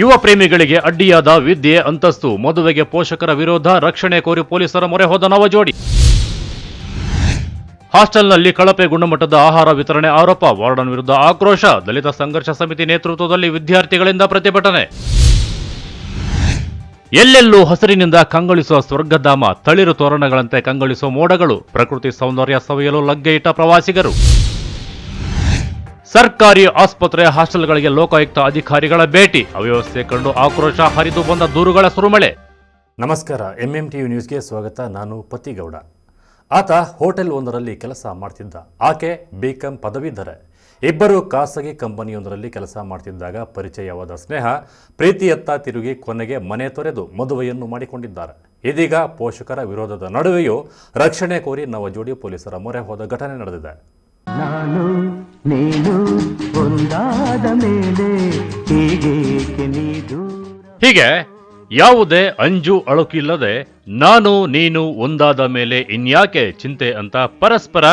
ಯುವ ಪ್ರೇಮಿಗಳಿಗೆ ಅಡ್ಡಿಯಾದ ವಿದ್ಯೆ ಅಂತಸ್ತು, ಮದುವೆಗೆ ಪೋಷಕರ ವಿರೋಧ, ರಕ್ಷಣೆ ಕೋರಿ ಪೊಲೀಸರ ಮೊರೆ ಹೋದ ನವ ಜೋಡಿ. ಹಾಸ್ಟೆಲ್ನಲ್ಲಿ ಕಳಪೆ ಗುಣಮಟ್ಟದ ಆಹಾರ ವಿತರಣೆ ಆರೋಪ, ವಾರ್ಡನ್ ವಿರುದ್ಧ ಆಕ್ರೋಶ, ದಲಿತ ಸಂಘರ್ಷ ಸಮಿತಿ ನೇತೃತ್ವದಲ್ಲಿ ವಿದ್ಯಾರ್ಥಿಗಳಿಂದ ಪ್ರತಿಭಟನೆ. ಎಲ್ಲೆಲ್ಲೂ ಹಸಿರಿನಿಂದ ಕಂಗೊಳಿಸುವ ಸ್ವರ್ಗಧಾಮ, ತಳಿರು ತೋರಣಗಳಂತೆ ಕಂಗೊಳಿಸುವ ಮೋಡಗಳು, ಪ್ರಕೃತಿ ಸೌಂದರ್ಯ ಸವಿಯಲು ಲಗ್ಗೆ ಇಟ್ಟ ಪ್ರವಾಸಿಗರು. ಸರ್ಕಾರಿ ಆಸ್ಪತ್ರೆ ಹಾಸ್ಟೆಲ್ಗಳಿಗೆ ಲೋಕಾಯುಕ್ತ ಅಧಿಕಾರಿಗಳ ಭೇಟಿ, ಅವ್ಯವಸ್ಥೆ ಕಂಡು ಆಕ್ರೋಶ, ಹರಿದು ಬಂದ ದೂರುಗಳ ಸುರುಮಳೆ. ನಮಸ್ಕಾರ, MMTV ನ್ಯೂಸ್ಗೆ ಸ್ವಾಗತ. ನಾನು ಪತಿಗೌಡ. ಆತ ಹೋಟೆಲ್ ಒಂದರಲ್ಲಿ ಕೆಲಸ ಮಾಡ್ತಿದ್ದ, ಆಕೆ BCom ಪದವೀಧರೆ. ಇಬ್ಬರು ಖಾಸಗಿ ಕಂಪನಿಯೊಂದರಲ್ಲಿ ಕೆಲಸ ಮಾಡ್ತಿದ್ದಾಗ ಪರಿಚಯವಾದ ಸ್ನೇಹ ಪ್ರೀತಿಯತ್ತ ತಿರುಗಿ ಕೊನೆಗೆ ಮನೆ ತೊರೆದು ಮದುವೆಯನ್ನು ಮಾಡಿಕೊಂಡಿದ್ದಾರೆ. ಇದೀಗ ಪೋಷಕರ ವಿರೋಧದ ನಡುವೆಯೂ ರಕ್ಷಣೆ ಕೋರಿ ನವ ಜೋಡಿ ಪೊಲೀಸರ ಮೊರೆ ಹೋದ ಘಟನೆ ನಡೆದಿದೆ. ನಾನು ನೀನು ಒಂದಾದ ಮೇಲೆ ಹೀಗೆ ಯಾವುದೇ ಅಂಜು ಅಳುಕಿಲ್ಲದೆ ನಾನು ನೀನು ಒಂದಾದ ಮೇಲೆ ಇನ್ಯಾಕೆ ಚಿಂತೆ ಅಂತ ಪರಸ್ಪರ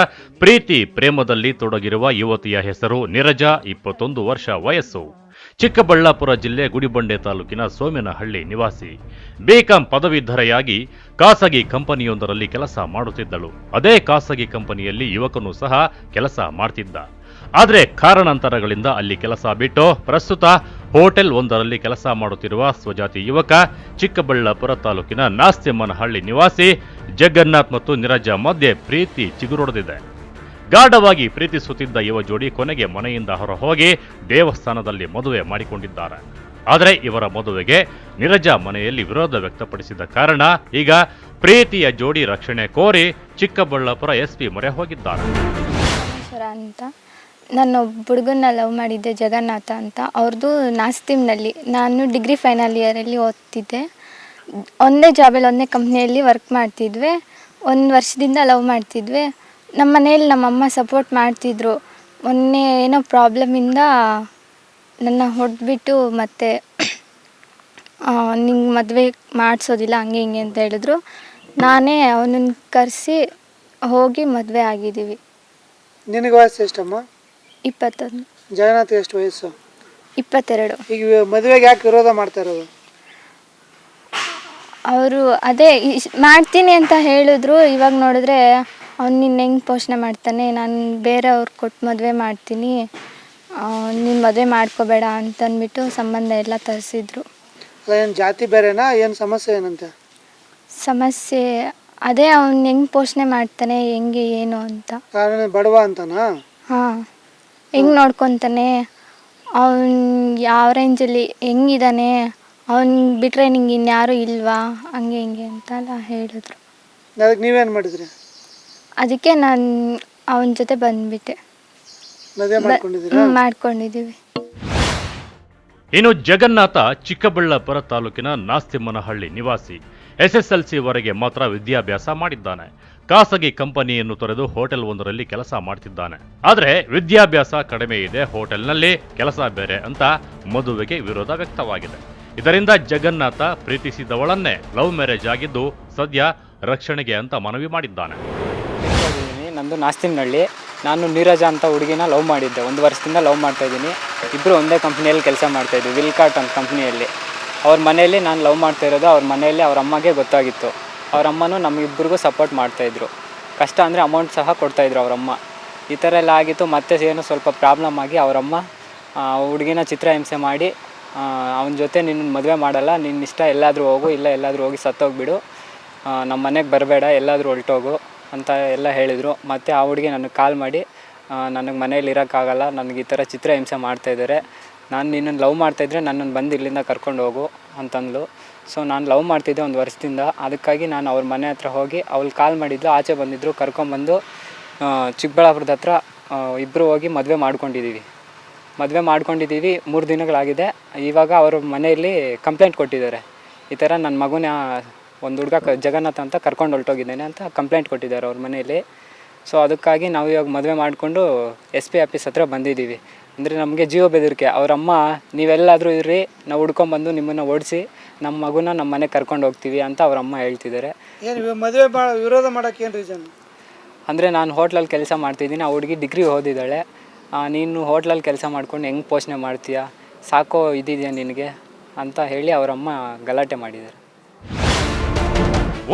ಪ್ರೀತಿ ಪ್ರೇಮದಲ್ಲಿ ತೊಡಗಿರುವ ಯುವತಿಯ ಹೆಸರು ನೀರಜಾ, 21 ವರ್ಷ ವಯಸ್ಸು. ಚಿಕ್ಕಬಳ್ಳಾಪುರ ಜಿಲ್ಲೆ ಗುಡಿಬಂಡೆ ತಾಲೂಕಿನ ಸೋಮೇನಹಳ್ಳಿ ನಿವಾಸಿ. BCom ಪದವೀಧರೆಯಾಗಿ ಖಾಸಗಿ ಕಂಪನಿಯೊಂದರಲ್ಲಿ ಕೆಲಸ ಮಾಡುತ್ತಿದ್ದಳು. ಅದೇ ಖಾಸಗಿ ಕಂಪನಿಯಲ್ಲಿ ಯುವಕನು ಸಹ ಕೆಲಸ ಮಾಡ್ತಿದ್ದ. ಆದರೆ ಕಾರಣಾಂತರಗಳಿಂದ ಅಲ್ಲಿ ಕೆಲಸ ಬಿಟ್ಟು ಪ್ರಸ್ತುತ ಹೋಟೆಲ್ ಒಂದರಲ್ಲಿ ಕೆಲಸ ಮಾಡುತ್ತಿರುವ ಸ್ವಜಾತಿ ಯುವಕ ಚಿಕ್ಕಬಳ್ಳಾಪುರ ತಾಲೂಕಿನ ನಾಸ್ತಿಮ್ಮನಹಳ್ಳಿ ನಿವಾಸಿ ಜಗನ್ನಾಥ್ ಮತ್ತು ನೀರಜಾ ಮಧ್ಯೆ ಪ್ರೀತಿ ಚಿಗುರೊಡೆದಿದೆ. ಗಾಢವಾಗಿ ಪ್ರೀತಿಸುತ್ತಿದ್ದ ಯುವ ಜೋಡಿ ಕೊನೆಗೆ ಮನೆಯಿಂದ ಹೊರಹೋಗಿ ದೇವಸ್ಥಾನದಲ್ಲಿ ಮದುವೆ ಮಾಡಿಕೊಂಡಿದ್ದಾರೆ. ಆದರೆ ಇವರ ಮದುವೆಗೆ ನೀರಜಾ ಮನೆಯಲ್ಲಿ ವಿರೋಧ ವ್ಯಕ್ತಪಡಿಸಿದ ಕಾರಣ ಈಗ ಪ್ರೀತಿಯ ಜೋಡಿ ರಕ್ಷಣೆ ಕೋರಿ ಚಿಕ್ಕಬಳ್ಳಾಪುರ SP ಮೊರೆ ಹೋಗಿದ್ದಾರೆ. ಅಂತ ನಾನು ಹುಡುಗನ್ನ ಲವ್ ಮಾಡಿದ್ದೆ, ಜಗನ್ನಾಥ ಅಂತ. ಅವ್ರದ್ದು ನಾಸ್ತಿಮ್ನಲ್ಲಿ. ನಾನು ಡಿಗ್ರಿ ಫೈನಲ್ ಇಯರಲ್ಲಿ ಓದ್ತಿದ್ದೆ. ಒಂದೇ ಜಾಬಲ್ಲಿ ಒಂದೇ ಕಂಪ್ನಿಯಲ್ಲಿ ವರ್ಕ್ ಮಾಡ್ತಿದ್ವಿ. 1 ವರ್ಷದಿಂದ ಲವ್ ಮಾಡ್ತಿದ್ವಿ. ನಮ್ಮ ಮನೇಲಿ ನಮ್ಮಮ್ಮ ಸಪೋರ್ಟ್ ಮಾಡ್ತಿದ್ರು. ಮೊನ್ನೆ ಏನೋ ಪ್ರಾಬ್ಲಮಿಂದ ನನ್ನ ಹೊಡೆದ್ಬಿಟ್ಟು ಮತ್ತೆ ನಿಂಗೆ ಮದುವೆ ಮಾಡಿಸೋದಿಲ್ಲ ಹಂಗೆ ಹಿಂಗೆ ಅಂತ ಹೇಳಿದ್ರು. ನಾನೇ ಅವನನ್ನು ಕರೆಸಿ ಹೋಗಿ ಮದುವೆ ಆಗಿದ್ದೀವಿ. ನಿನಗೆ ವಯಸ್ಸು ಎಷ್ಟಮ್ಮ? 21. ಜಗನ್ನಾಥ್ ಎಷ್ಟು ವಯಸ್ಸು? 22. ಈಗ ಮದುವೆಗೆ ಯಾಕೆ ವಿರೋಧ ಮಾಡ್ತಾ ಇರೋದು? ಅವರು ಅದೇ ಮಾಡ್ತೀನಿ ಅಂತ ಹೇಳಿದ್ರು. ಇವಾಗ ನೋಡಿದ್ರೆ ಅವ್ನು ನಿನ್ನ ಹೆಂಗೆ ಪೋಷಣೆ ಮಾಡ್ತಾನೆ, ನಾನು ಬೇರೆಯವ್ರು ಕೊಟ್ಟು ಮದುವೆ ಮಾಡ್ತೀನಿ, ನೀನು ಮದುವೆ ಮಾಡ್ಕೋಬೇಡ ಅಂತಂದ್ಬಿಟ್ಟು ಸಂಬಂಧ ಎಲ್ಲ ತರಿಸಿದ್ರು. ಏನು ಜಾತಿ ಬೇರೆನಾ? ಏನು ಸಮಸ್ಯೆ ಏನಂತೆ? ಸಮಸ್ಯೆ ಅದೇ ಅವ್ನು ಹೆಂಗೆ ಪೋಷಣೆ ಮಾಡ್ತಾನೆ, ಹೆಂಗೆ ಏನು ಅಂತ. ಕಾರಣ ಬಡವ ಅಂತನಾ? ಹಾಂ, ಹೆಂಗೆ ನೋಡ್ಕೊತಾನೆ, ಅವನು ಯಾವ ರೇಂಜಲ್ಲಿ ಹೆಂಗಿದ್ದಾನೆ, ಅವ್ನು ಬಿಟ್ಟರೆ ನಿಂಗೆ ಇನ್ಯಾರೂ ಇಲ್ವಾ, ಹಂಗೆ ಹಿಂಗೆ ಅಂತೆಲ್ಲ ಹೇಳಿದ್ರು. ಅದಕ್ಕೆ ನೀವೇನು ಮಾಡಿದ್ರಿ? ಅದಕ್ಕೆ ನಾನು ಅವನ ಜೊತೆ ಬಂದ್ಬಿಟ್ಟೆ. ಮಾಡ್ಕೊಂಡಿದ್ದೀವಿ. ಇನ್ನು ಜಗನ್ನಾಥ ಚಿಕ್ಕಬಳ್ಳಾಪುರ ತಾಲೂಕಿನ ನಾಸ್ತಿಮ್ಮನಹಳ್ಳಿ ನಿವಾಸಿ. SSLC ವರೆಗೆ ಮಾತ್ರ ವಿದ್ಯಾಭ್ಯಾಸ ಮಾಡಿದ್ದಾನೆ. ಖಾಸಗಿ ಕಂಪನಿಯನ್ನು ತೊರೆದು ಹೋಟೆಲ್ ಒಂದರಲ್ಲಿ ಕೆಲಸ ಮಾಡ್ತಿದ್ದಾನೆ. ಆದರೆ ವಿದ್ಯಾಭ್ಯಾಸ ಕಡಿಮೆ ಇದೆ, ಹೋಟೆಲ್ನಲ್ಲಿ ಕೆಲಸ ಬೇರೆ ಅಂತ ಮದುವೆಗೆ ವಿರೋಧ ವ್ಯಕ್ತವಾಗಿದೆ. ಇದರಿಂದ ಜಗನ್ನಾಥ ಪ್ರೀತಿಸಿದವಳನ್ನೇ ಲವ್ ಮ್ಯಾರೇಜ್ ಆಗಿದ್ದು ಸದ್ಯ ರಕ್ಷಣೆಗೆ ಅಂತ ಮನವಿ ಮಾಡಿದ್ದಾನೆ. ನಂದು ನಾಸ್ತಿಮ್ನಹಳ್ಳಿ. ನಾನು ನೀರಜಾ ಅಂತ ಹುಡುಗಿನ ಲವ್ ಮಾಡಿದ್ದೆ. 1 ವರ್ಷದಿಂದ ಲವ್ ಮಾಡ್ತಾಯಿದ್ದೀನಿ. ಇಬ್ಬರು ಒಂದೇ ಕಂಪ್ನಿಯಲ್ಲಿ ಕೆಲಸ ಮಾಡ್ತಾಯಿದ್ವಿ, ವಿಲ್ಕಾಟ್ ಅಂತ ಕಂಪ್ನಿಯಲ್ಲಿ. ಅವ್ರ ಮನೆಯಲ್ಲಿ ನಾನು ಲವ್ ಮಾಡ್ತಾ ಇರೋದು ಅವ್ರ ಮನೆಯಲ್ಲಿ ಅವ್ರ ಅಮ್ಮಗೆ ಗೊತ್ತಾಗಿತ್ತು. ಅವ್ರ ಅಮ್ಮನೂ ನಮಗಿಬ್ಬರಿಗೂ ಸಪೋರ್ಟ್ ಮಾಡ್ತಾಯಿದ್ರು. ಕಷ್ಟ ಅಂದರೆ ಅಮೌಂಟ್ ಸಹ ಕೊಡ್ತಾಯಿದ್ರು ಅವರಮ್ಮ. ಈ ಥರ ಎಲ್ಲ ಆಗಿತ್ತು. ಮತ್ತೆ ಏನೋ ಸ್ವಲ್ಪ ಪ್ರಾಬ್ಲಮ್ ಆಗಿ ಅವರಮ್ಮ ಹುಡುಗಿನ ಚಿತ್ರಹಿಂಸೆ ಮಾಡಿ ಅವನ ಜೊತೆ ನಿನ್ನ ಮದುವೆ ಮಾಡಲ್ಲ, ನಿನ್ನ ಇಷ್ಟ, ಎಲ್ಲಾದರೂ ಹೋಗು, ಇಲ್ಲ ಎಲ್ಲಾದರೂ ಹೋಗಿ ಸತ್ತೋಗ್ಬಿಡು, ನಮ್ಮ ಮನೆಗೆ ಬರಬೇಡ, ಎಲ್ಲಾದರೂ ಹೊರಟೋಗು ಅಂತ ಎಲ್ಲ ಹೇಳಿದರು. ಮತ್ತು ಆ ಹುಡುಗಿ ನನಗೆ ಕಾಲ್ ಮಾಡಿ ನನಗೆ ಮನೇಲಿ ಇರೋಕ್ಕಾಗಲ್ಲ, ನನಗೆ ಈ ಥರ ಚಿತ್ರಹಿಂಸೆ ಮಾಡ್ತಾಯಿದ್ದಾರೆ, ನಾನು ನಿನ್ನನ್ನು ಲವ್ ಮಾಡ್ತಾಯಿದ್ರೆ ನನ್ನನ್ನು ಬಂದು ಇಲ್ಲಿಂದ ಕರ್ಕೊಂಡು ಹೋಗು ಅಂತಂದ್ಲು. ಸೊ ನಾನು ಲವ್ ಮಾಡ್ತಿದ್ದೆ 1 ವರ್ಷದಿಂದ. ಅದಕ್ಕಾಗಿ ನಾನು ಅವ್ರ ಮನೆ ಹತ್ರ ಹೋಗಿ ಅವ್ಳು ಕಾಲ್ ಮಾಡಿದ್ಲು, ಆಚೆ ಬಂದಿದ್ದರು, ಕರ್ಕೊಂಬಂದು ಚಿಕ್ಕಬಳ್ಳಾಪುರದ ಹತ್ರ ಇಬ್ಬರು ಹೋಗಿ ಮದುವೆ ಮಾಡ್ಕೊಂಡಿದ್ದೀವಿ. 3 ದಿನಗಳಾಗಿದೆ. ಇವಾಗ ಅವ್ರ ಮನೆಯಲ್ಲಿ ಕಂಪ್ಲೇಂಟ್ ಕೊಟ್ಟಿದ್ದಾರೆ. ಈ ಥರ ನನ್ನ ಮಗುನ ಒಂದು ಹುಡುಗ ಜಗನ್ನಾಥ್ ಅಂತ ಕರ್ಕೊಂಡು ಹೊರಟೋಗಿದ್ದೇನೆ ಅಂತ ಕಂಪ್ಲೇಂಟ್ ಕೊಟ್ಟಿದ್ದಾರೆ ಅವ್ರ ಮನೆಯಲ್ಲಿ. ಸೊ ಅದಕ್ಕಾಗಿ ನಾವು ಇವಾಗ ಮದುವೆ ಮಾಡಿಕೊಂಡು SP ಆಫೀಸ್ ಹತ್ರ ಬಂದಿದ್ದೀವಿ. ಅಂದರೆ ನಮಗೆ ಜೀವ ಬೆದರಿಕೆ. ಅವರಮ್ಮ ನೀವೆಲ್ಲಾದರೂ ಇರ್ರಿ, ನಾವು ಹುಡ್ಕೊಂಬಂದು ನಿಮ್ಮನ್ನು ಓಡಿಸಿ ನಮ್ಮ ಮಗುನ ನಮ್ಮ ಮನೆಗೆ ಕರ್ಕೊಂಡು ಹೋಗ್ತೀವಿ ಅಂತ ಅವರಮ್ಮ ಹೇಳ್ತಿದ್ದಾರೆ. ಏನು ಮದುವೆ ವಿರೋಧ ಮಾಡೋಕ್ಕೆ ಏನು ರೀಸನ್? ಅಂದರೆ ನಾನು ಹೋಟ್ಲಲ್ಲಿ ಕೆಲಸ ಮಾಡ್ತಿದ್ದೀನಿ, ಆ ಹುಡುಗಿ ಡಿಗ್ರಿ ಓದಿದ್ದಾಳೆ. ನೀನು ಹೋಟ್ಲಲ್ಲಿ ಕೆಲಸ ಮಾಡ್ಕೊಂಡು ಹೆಂಗೆ ಪೋಷಣೆ ಮಾಡ್ತೀಯಾ, ಸಾಕೋ ಇದಿದೆಯಾ ನಿನಗೆ ಅಂತ ಹೇಳಿ ಅವರಮ್ಮ ಗಲಾಟೆ ಮಾಡಿದ್ದಾರೆ.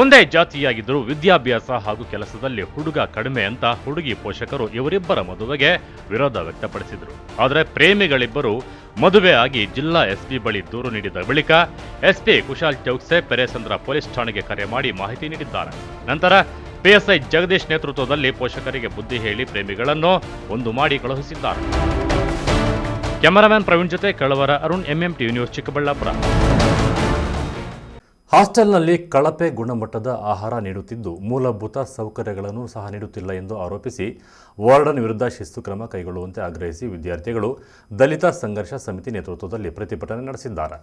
ಒಂದೇ ಜಾತಿಯಾಗಿದ್ದರೂ ವಿದ್ಯಾಭ್ಯಾಸ ಹಾಗೂ ಕೆಲಸದಲ್ಲಿ ಹುಡುಗ ಕಡಿಮೆ ಅಂತ ಹುಡುಗಿ ಪೋಷಕರು ಇವರಿಬ್ಬರ ಮದುವೆಗೆ ವಿರೋಧ ವ್ಯಕ್ತಪಡಿಸಿದರು. ಆದರೆ ಪ್ರೇಮಿಗಳಿಬ್ಬರು ಮದುವೆ ಆಗಿ ಜಿಲ್ಲಾ ಎಸ್ಪಿ ಬಳಿ ದೂರು ನೀಡಿದ ಬಳಿಕ ಎಸ್ಪಿ ಕುಶಾಲ್ ಚೌಕ್ಸೆ ಪೆರೇಸಂದ್ರ ಪೊಲೀಸ್ ಠಾಣೆಗೆ ಕರೆ ಮಾಡಿ ಮಾಹಿತಿ ನೀಡಿದ್ದಾರೆ. ನಂತರ ಪಿಎಸ್ಐ ಜಗದೀಶ್ ನೇತೃತ್ವದಲ್ಲಿ ಪೋಷಕರಿಗೆ ಬುದ್ಧಿ ಹೇಳಿ ಪ್ರೇಮಿಗಳನ್ನು ಒಂದು ಮಾಡಿ ಕಳುಹಿಸಿದ್ದಾರೆ. ಕ್ಯಾಮರಾಮ್ಯಾನ್ ಪ್ರವೀಣ್ ಜೊತೆ ಕಳವರ ಅರುಣ್, ಎಂಎಂಟಿವಿ ನ್ಯೂಸ್, ಚಿಕ್ಕಬಳ್ಳಾಪುರ. ಹಾಸ್ಟೆಲ್ನಲ್ಲಿ ಕಳಪೆ ಗುಣಮಟ್ಟದ ಆಹಾರ ನೀಡುತ್ತಿದ್ದು ಮೂಲಭೂತ ಸೌಕರ್ಯಗಳನ್ನು ಸಹ ನೀಡುತ್ತಿಲ್ಲ ಎಂದು ಆರೋಪಿಸಿ ವಾರ್ಡನ್ ವಿರುದ್ಧ ಶಿಸ್ತು ಕ್ರಮ ಕೈಗೊಳ್ಳುವಂತೆ ಆಗ್ರಹಿಸಿ ವಿದ್ಯಾರ್ಥಿಗಳು ದಲಿತ ಸಂಘರ್ಷ ಸಮಿತಿ ನೇತೃತ್ವದಲ್ಲಿ ಪ್ರತಿಭಟನೆ ನಡೆಸಿದ್ದಾರೆ.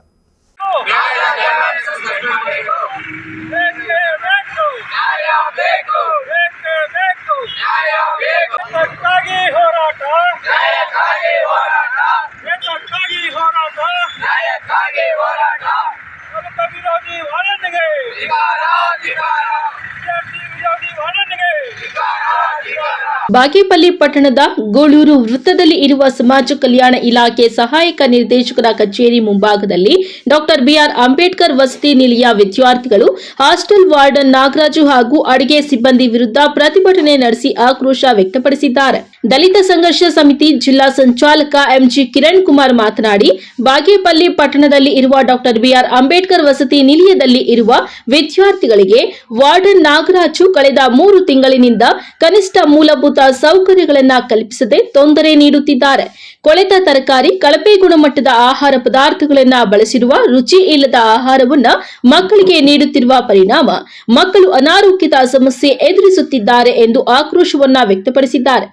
ಬಾಗೇಪಲ್ಲಿ ಪಟ್ಟಣದ ಗೋಳೂರು ವೃತ್ತದಲ್ಲಿ ಇರುವ ಸಮಾಜ ಕಲ್ಯಾಣ ಇಲಾಖೆ ಸಹಾಯಕ ನಿರ್ದೇಶಕರ ಕಚೇರಿ ಮುಂಭಾಗದಲ್ಲಿ ಡಾಕ್ಟರ್ ಬಿಆರ್ ಅಂಬೇಡ್ಕರ್ ವಸತಿ ನಿಲಯ ವಿದ್ಯಾರ್ಥಿಗಳು ಹಾಸ್ಟೆಲ್ ವಾರ್ಡನ್ ನಾಗರಾಜು ಹಾಗೂ ಅಡುಗೆ ಸಿಬ್ಬಂದಿ ವಿರುದ್ಧ ಪ್ರತಿಭಟನೆ ನಡೆಸಿ ಆಕ್ರೋಶ ವ್ಯಕ್ತಪಡಿಸಿದ್ದಾರೆ. ದಲಿತ ಸಂಘರ್ಷ ಸಮಿತಿ ಜಿಲ್ಲಾ ಸಂಚಾಲಕ ಎಂಜಿ ಕಿರಣ್ ಕುಮಾರ್ ಮಾತನಾಡಿ, ಬಾಗೇಪಲ್ಲಿ ಪಟ್ಟಣದಲ್ಲಿ ಇರುವ ಡಾಕ್ಟರ್ ಬಿಆರ್ ಅಂಬೇಡ್ಕರ್ ವಸತಿ ನಿಲಯದಲ್ಲಿ ಇರುವ ವಿದ್ಯಾರ್ಥಿಗಳಿಗೆ ವಾರ್ಡನ್ ನಾಗರಾಜು ಕಳೆದ 3 ತಿಂಗಳಿನಿಂದ ಕನಿಷ್ಠ ಮೂಲಭೂತ ಸೌಕರ್ಯಗಳನ್ನು ಕಲ್ಪಿಸದೆ ತೊಂದರೆ ನೀಡುತ್ತಿದ್ದಾರೆ. ಕೊಳೆತ ತರಕಾರಿ, ಕಳಪೆ ಗುಣಮಟ್ಟದ ಆಹಾರ ಪದಾರ್ಥಗಳನ್ನು ಬಳಸಿರುವ ರುಚಿ ಇಲ್ಲದ ಆಹಾರವನ್ನು ಮಕ್ಕಳಿಗೆ ನೀಡುತ್ತಿರುವ ಪರಿಣಾಮ ಮಕ್ಕಳು ಅನಾರೋಗ್ಯದ ಸಮಸ್ಯೆ ಎದುರಿಸುತ್ತಿದ್ದಾರೆ ಎಂದು ಆಕ್ರೋಶವನ್ನ ವ್ಯಕ್ತಪಡಿಸಿದ್ದಾರೆ.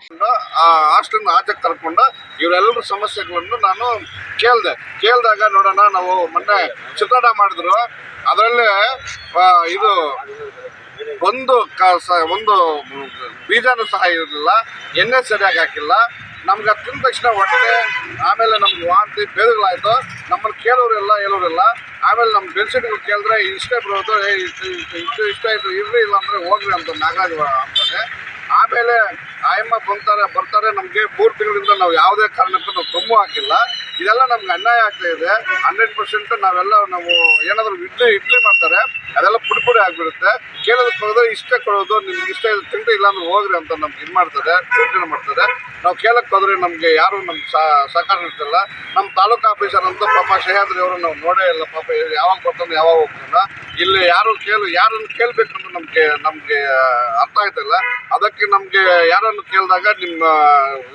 ಹಾಸ್ಟೆಲ್ ಆಚೆ ಕರ್ಕೊಂಡು ಇವರೆಲ್ಲರ ಸಮಸ್ಯೆಗಳನ್ನು ನಾನು ಕೇಳಿದಾಗ ನೋಡೋಣ, ನಾವು ಮೊನ್ನೆ ಚಿತ್ರಣ ಮಾಡಿದ್ರು, ಅದರಲ್ಲಿ ಇದು ಒಂದು ಬೀಜನೂ ಸಹ ಇರಲಿಲ್ಲ, ಎಣ್ಣೆ ಸರಿಯಾಗಿ ಹಾಕಿಲ್ಲ. ನಮ್ಗೆ ಅದು ತಿಂದ ತಕ್ಷಣ ಹೊಟ್ಟೆ, ಆಮೇಲೆ ನಮ್ಗೆ ವಾಂತಿ ಭೇದಗಳಾಯಿತು. ನಮ್ಮನ್ನು ಕೇಳೋರೆಲ್ಲ ಹೇಳೋರಿಲ್ಲ. ಆಮೇಲೆ ನಮ್ಮ ಬೆಡ್ಶೀಟ್ಗಳು ಕೇಳಿದ್ರೆ ಇಷ್ಟೇ ಬರೋದು, ಇಷ್ಟ ಇದ್ರೆ ಇರಲಿ, ಇಲ್ಲ ಅಂದರೆ ಹೋಗ್ರಿ ಅಂತ ನಾಗರಾಜ್ ಅಂತಾರೆ. ಆಮೇಲೆ ಆಯಮ್ಮ ಬರ್ತಾರೆ ನಮಗೆ 3 ತಿಂಗಳಿಂದ ನಾವು ಯಾವುದೇ ಕಾರಣಕ್ಕೂ ನಾವು ತುಂಬು ಹಾಕಿಲ್ಲ. ಇದೆಲ್ಲ ನಮ್ಗೆ ಅನ್ಯಾಯ ಆಗ್ತಾ ಇದೆ. 100% ನಾವು ಏನಾದರೂ ಇಡ್ಲಿ ಮಾಡ್ತಾರೆ, ಅದೆಲ್ಲ ಪುಡಿ ಆಗಿಬಿಡುತ್ತೆ. ಕೇಳೋದಕ್ಕೆ ಹೋದ್ರೆ ಇಷ್ಟ ಕೊಡೋದು, ನಿಮ್ಗೆ ಇಷ್ಟ ಇದೆ ತಿಂದು, ಇಲ್ಲಾಂದ್ರೆ ಹೋಗ್ರಿ ಅಂತ ನಮ್ಗೆ ಇದು ಮಾಡ್ತಾರೆ, ಸೂಚನೆ ಮಾಡ್ತಾರೆ. ನಾವು ಕೇಳಕ್ಕೆ ಹೋದ್ರೆ ನಮಗೆ ಯಾರು ನಮ್ಗೆ ಸಹಕಾರ ಇರ್ತಿಲ್ಲ. ನಮ್ಮ ತಾಲೂಕು ಆಫೀಸರ್ ಅಂತ ಪಾಪ ಶಹ್ಯಾದ್ರಿ ಅವರು ನಾವು ನೋಡೇ ಇಲ್ಲ. ಪಾಪ ಯಾವಾಗ ಬರ್ತಾನೆ ಯಾವಾಗ ಹೋಗ್ತಾನ, ಇಲ್ಲಿ ಯಾರನ್ನು ಕೇಳಬೇಕಂತ ನಮಗೆ ಅರ್ಥ ಆಯ್ತಿಲ್ಲ. ಅದಕ್ಕೆ ನಮಗೆ ಯಾರನ್ನು ಕೇಳಿದಾಗ ನಿಮ್ಮ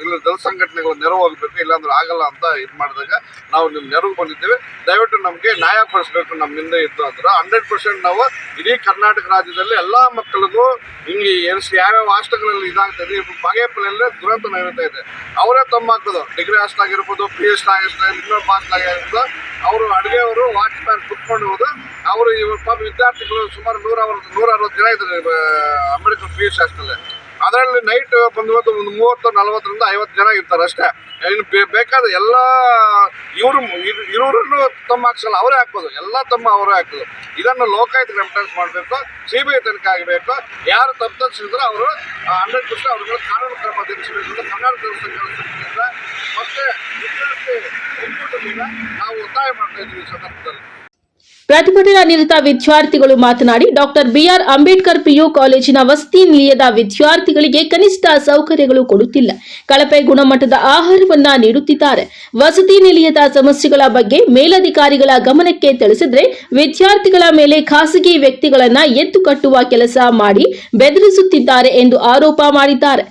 ಇಲ್ಲಿ ದಲಿತ ಸಂಘಟನೆಗಳು ನೆರವು ಹೋಗಬೇಕು, ಇಲ್ಲಾಂದ್ರೆ ಆಗಲ್ಲ ಅಂತ ಇದು ಮಾಡಿದಾಗ ನಾವು ನಿಮ್ಮ ನೆರವು ಬಂದಿದ್ದೇವೆ. ದಯವಿಟ್ಟು ನಮಗೆ ನ್ಯಾಯ ಪಡಿಸ್ಬೇಕು ನಮ್ಮಿಂದ ಇತ್ತು ಅಂದ್ರೆ 100% ನಾವು ಇಡೀ ಕರ್ನಾಟಕ ರಾಜ್ಯದಲ್ಲಿ ಎಲ್ಲ ಮಕ್ಕಳಿಗೂ ಹಿಂಗೆ ಯಾವ್ಯಾವ ಹಾಸ್ಟೆಲ್ಗಳಲ್ಲಿ ಇದಾಗ್ತದೆ. ಬಾಗೇಪಲ್ಲಿಯಲ್ಲೇ ದುರಂತ ನಡೀತಾ ಇದೆ. ಅವರೇ ಹಾಕೋದು, ಡಿಗ್ರಿ ಹಾಸ್ಟೆಲ್ ಆಗಿರ್ಬೋದು, PhD ಹಾಸ್ಟೆಲ್, ಇನ್ನೊಂದು ಹಾಸ್ಟೆಲ್ ಆಗಿರ್ಬೋದು, ಅವರು ಅಡುಗೆಯವರು ವಾಚ್ಮ್ಯಾನ್ ಕುತ್ಕೊಂಡು ಹೋದು ಅವರು ಇವ್ರ ಪಾಪ ವಿದ್ಯಾರ್ಥಿಗಳು ಸುಮಾರು 160 ಜನ ಇದ್ದಾರೆ ಅಂಬೇಡ್ಕರ್ PhD ಹಾಸ್ಟೆಲ್. ಅದರಲ್ಲಿ ನೈಟ್ ಬಂದು ಒಂದು 30-40ರಿಂದ 50 ಜನ ಇರ್ತಾರೆ ಅಷ್ಟೇ. ಇನ್ನು ಬೇಕಾದ ಎಲ್ಲ ಇವ್ರನ್ನು ತಮ್ಮ ಹಾಕ್ಸಲ್ಲ, ಅವರೇ ಹಾಕೋದು, ಎಲ್ಲ ಅವರೇ ಹಾಕೋದು. ಇದನ್ನು ಲೋಕಾಯುಕ್ತ ಕಂಪ್ಲೇಂಟ್ ಮಾಡಬೇಕು, CBI ತನಿಖೆ ಆಗಬೇಕು. ಯಾರು ತಪ್ಪಿಸಿದ್ರೆ ಅವರು 100% ಅವ್ರಿಗೆ ಕಾನೂನು ಕ್ರಮ ಜರುಗಿಸಬೇಕು ಅಂತ ಕರ್ನಾಟಕ ಸಂಘದಿಂದ ಮತ್ತೆ ವಿದ್ಯಾರ್ಥಿ ಒಕ್ಕೂಟದಿಂದ ನಾವು ಒತ್ತಾಯ ಮಾಡ್ತಾ ಇದ್ದೀವಿ ಈ ಸಂದರ್ಭದಲ್ಲಿ. ಪ್ರತಿಭಟನಾ ನಿರತ ವಿದ್ಯಾರ್ಥಿಗಳು ಮಾತನಾಡಿ, ಡಾಕ್ಟರ್ ಬಿಆರ್ ಅಂಬೇಡ್ಕರ್ PU ಕಾಲೇಜಿನ ವಸತಿ ನಿಲಯದ ವಿದ್ಯಾರ್ಥಿಗಳಿಗೆ ಕನಿಷ್ಠ ಸೌಕರ್ಯಗಳು ಕೊಡುತ್ತಿಲ್ಲ, ಕಳಪೆ ಗುಣಮಟ್ಟದ ಆಹಾರವನ್ನ ನೀಡುತ್ತಿದ್ದಾರೆ. ವಸತಿ ನಿಲಯದ ಸಮಸ್ಯೆಗಳ ಬಗ್ಗೆ ಮೇಲಧಿಕಾರಿಗಳ ಗಮನಕ್ಕೆ ತಿಳಿಸಿದ್ರೆ ವಿದ್ಯಾರ್ಥಿಗಳ ಮೇಲೆ ಖಾಸಗಿ ವ್ಯಕ್ತಿಗಳನ್ನ ಎತ್ತು ಕಟ್ಟುವ ಕೆಲಸ ಮಾಡಿ ಬೆದರಿಸುತ್ತಿದ್ದಾರೆ ಎಂದು ಆರೋಪ ಮಾಡಿದ್ದಾರೆ.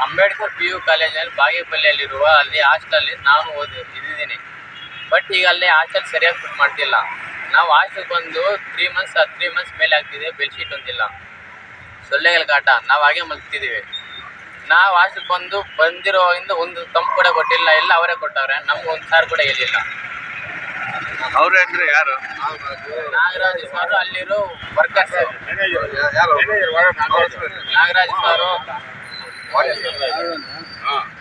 ಅಂಬೇಡ್ಕರ್ PU ಕಾಲೇಜಲ್ಲಿ ಬಾಗೇಪಲ್ಲಿಯಲ್ಲಿರುವ ಅಲ್ಲಿ ಹಾಸ್ಟೆಲ್ ನಾನು ಇದ್ದೀನಿ. ಬಟ್ ಈಗ ಅಲ್ಲೇ ಹಾಸ್ಟೆಲ್ ಸರಿಯಾಗಿ ಫುಡ್ ಮಾಡ್ತಿಲ್ಲ. ನಾವು ಹಾಸ್ಟೆಲ್ ಬಂದು 3 ಮಂತ್ಸ್ ಮೇಲೆ ಆಗ್ತಿದೆ, ಬೆಡ್ಶೀಟ್ ಹೊಂದಿಲ್ಲ, ಸೊಳ್ಳೆಗಳ ಕಾಟ, ನಾವು ಹಾಗೆ ಮಲ್ತಿದ್ದೀವಿ. ನಾವು ಹಾಸ್ಟೆಲ್ ಬಂದಿರೋವಾಗಿಂದ ಒಂದು ತಂಪು ಕೂಡ ಕೊಟ್ಟಿಲ್ಲ, ಎಲ್ಲ ಅವರೇ ಕೊಟ್ಟವ್ರೆ, ನಮ್ಗೆ ಒಂದು ಸಾರು ಕೂಡ ಹೇಳಿಲ್ಲ. ಅವರೇ ಅಂದರೆ ಯಾರು? ನಾಗರಾಜ್ ಸಾರು, ಅಲ್ಲಿರೋ ವರ್ಕರ್ಸ್. ನಾಗರಾಜ್ ಸಾರು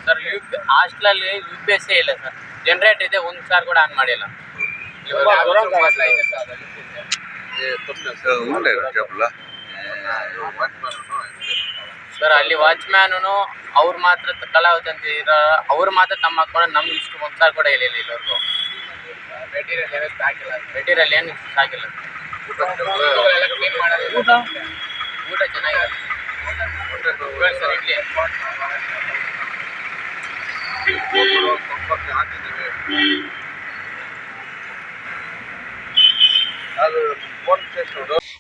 ಸರ್. ಹಾಸ್ಟೆಲಲ್ಲಿ UPS ಇಲ್ಲ ಸರ್, ಜನರೇಟ್ ಇದೆ, ಒಂದು ಸಾರ್ ಕೂಡ ಆನ್ ಮಾಡಿಲ್ಲ. ಸರ್ ಅಲ್ಲಿ ವಾಚ್ಮ್ಯಾನು ಅವ್ರು ಮಾತ್ರ ಕಲಾವತಿ ಅಂತ ಇರೋ ಅವ್ರು ಮಾತ್ರ ತಮ್ಮ ಹಾಕೊಂಡು ನಮ್ಗೆ ಇಷ್ಟು ಒಂದ್ಸಾರಿ ಕೂಡ ಹೇಳಿಲ್ಲ ಇಲ್ಲವ್ರಿಗೂ. ಮೆಟೀರಿಯಲ್ ಏನು ಸಾಕಿಲ್ಲ. ಊಟ ಚೆನ್ನಾಗಿರುತ್ತೆ ಸರ್. ಇಡ್ಲಿ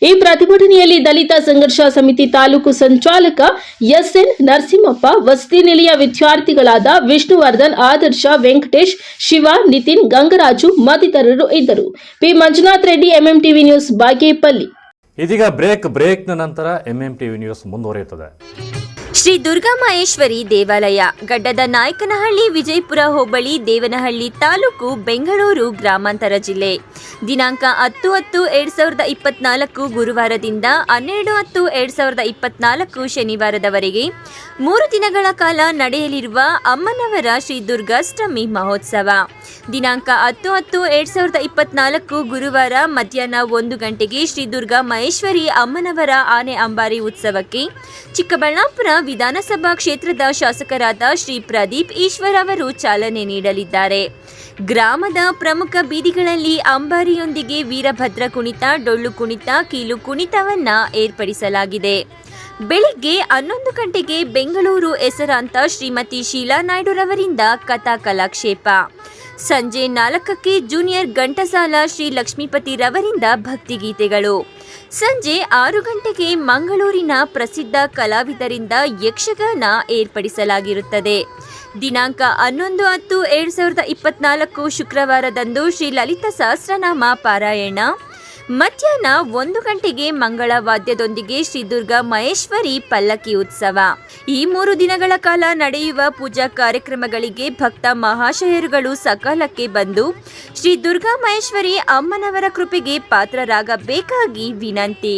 ಈ ಪ್ರತಿಭಟನೆಯಲ್ಲಿ ದಲಿತ ಸಂಘರ್ಷ ಸಮಿತಿ ತಾಲೂಕು ಸಂಚಾಲಕ ಎಸ್ಎನ್ ನರಸಿಂಹಪ್ಪ, ವಸತಿ ನಿಲಯ ವಿದ್ಯಾರ್ಥಿಗಳಾದ ವಿಷ್ಣುವರ್ಧನ್, ಆದರ್ಶ, ವೆಂಕಟೇಶ್, ಶಿವ, ನಿತಿನ್, ಗಂಗರಾಜು ಮತ್ತಿತರರು ಇದ್ದರು. P Manjunath Reddy, MMTV news, Bagepalli. ಇದೀಗ ಬ್ರೇಕ್ನ ನಂತರ ಎಂಎಂಟಿವಿ ನ್ಯೂಸ್ ಮುಂದುವರಿಯುತ್ತದೆ. ಶ್ರೀ ದುರ್ಗಾಮಹೇಶ್ವರಿ ದೇವಾಲಯ, ಗಡ್ಡದ ನಾಯಕನಹಳ್ಳಿ, ವಿಜಯಪುರ ಹೋಬಳಿ, ದೇವನಹಳ್ಳಿ ತಾಲೂಕು, ಬೆಂಗಳೂರು ಗ್ರಾಮಾಂತರ ಜಿಲ್ಲೆ. ದಿನಾಂಕ 10/10/2024 ಗುರುವಾರದಿಂದ 12/10/2024 ಶನಿವಾರದವರೆಗೆ 3 ದಿನಗಳ ಕಾಲ ನಡೆಯಲಿರುವ ಅಮ್ಮನವರ ಶ್ರೀ ದುರ್ಗಾಷ್ಟಮಿ ಮಹೋತ್ಸವ. ದಿನಾಂಕ 10/10/2024 ಗುರುವಾರ ಮಧ್ಯಾಹ್ನ 1 ಗಂಟೆಗೆ ಶ್ರೀ ದುರ್ಗಾ ಮಹೇಶ್ವರಿ ಅಮ್ಮನವರ ಆನೆ ಅಂಬಾರಿ ಉತ್ಸವಕ್ಕೆ ಚಿಕ್ಕಬಳ್ಳಾಪುರ ವಿಧಾನಸಭಾ ಕ್ಷೇತ್ರದ ಶಾಸಕರಾದ ಶ್ರೀ ಪ್ರದೀಪ್ ಈಶ್ವರ್ ಅವರು ಚಾಲನೆ ನೀಡಲಿದ್ದಾರೆ. ಗ್ರಾಮದ ಪ್ರಮುಖ ಬೀದಿಗಳಲ್ಲಿ ಅಂಬಾರಿಯೊಂದಿಗೆ ವೀರಭದ್ರ ಕುಣಿತ, ಡೊಳ್ಳು ಕುಣಿತ, ಕೀಲು ಕುಣಿತವನ್ನ ಏರ್ಪಡಿಸಲಾಗಿದೆ. ಬೆಳಿಗ್ಗೆ 11 ಗಂಟೆಗೆ ಬೆಂಗಳೂರು ಹೆಸರಾಂತ ಶ್ರೀಮತಿ ಶೀಲಾ ನಾಯ್ಡುರವರಿಂದ ಕಥಾ ಕಲಾಕ್ಷೇಪ. ಸಂಜೆ 4ಕ್ಕೆ ಜೂನಿಯರ್ ಘಂಟಸಾಲ ಶ್ರೀ ಲಕ್ಷ್ಮೀಪತಿ ರವರಿಂದ ಭಕ್ತಿಗೀತೆಗಳು. ಸಂಜೆ 6 ಗಂಟೆಗೆ ಮಂಗಳೂರಿನ ಪ್ರಸಿದ್ಧ ಕಲಾವಿದರಿಂದ ಯಕ್ಷಗಾನ ಏರ್ಪಡಿಸಲಾಗಿರುತ್ತದೆ. ದಿನಾಂಕ 11/10/2024 ಶುಕ್ರವಾರದಂದು ಶ್ರೀ ಲಲಿತ ಸಹಸ್ರನಾಮ ಪಾರಾಯಣ. ಮಧ್ಯಾಹ್ನ 1 ಗಂಟೆಗೆ ಮಂಗಳ ವಾದ್ಯದೊಂದಿಗೆ ಶ್ರೀ ದುರ್ಗಾ ಮಹೇಶ್ವರಿ ಪಲ್ಲಕ್ಕಿ ಉತ್ಸವ. ಈ 3 ದಿನಗಳ ಕಾಲ ನಡೆಯುವ ಪೂಜಾ ಕಾರ್ಯಕ್ರಮಗಳಿಗೆ ಭಕ್ತ ಮಹಾಶಯರುಗಳು ಸಕಾಲಕ್ಕೆ ಬಂದು ಶ್ರೀ ದುರ್ಗಾ ಮಹೇಶ್ವರಿ ಅಮ್ಮನವರ ಕೃಪೆಗೆ ಪಾತ್ರರಾಗಬೇಕಾಗಿ ವಿನಂತಿ.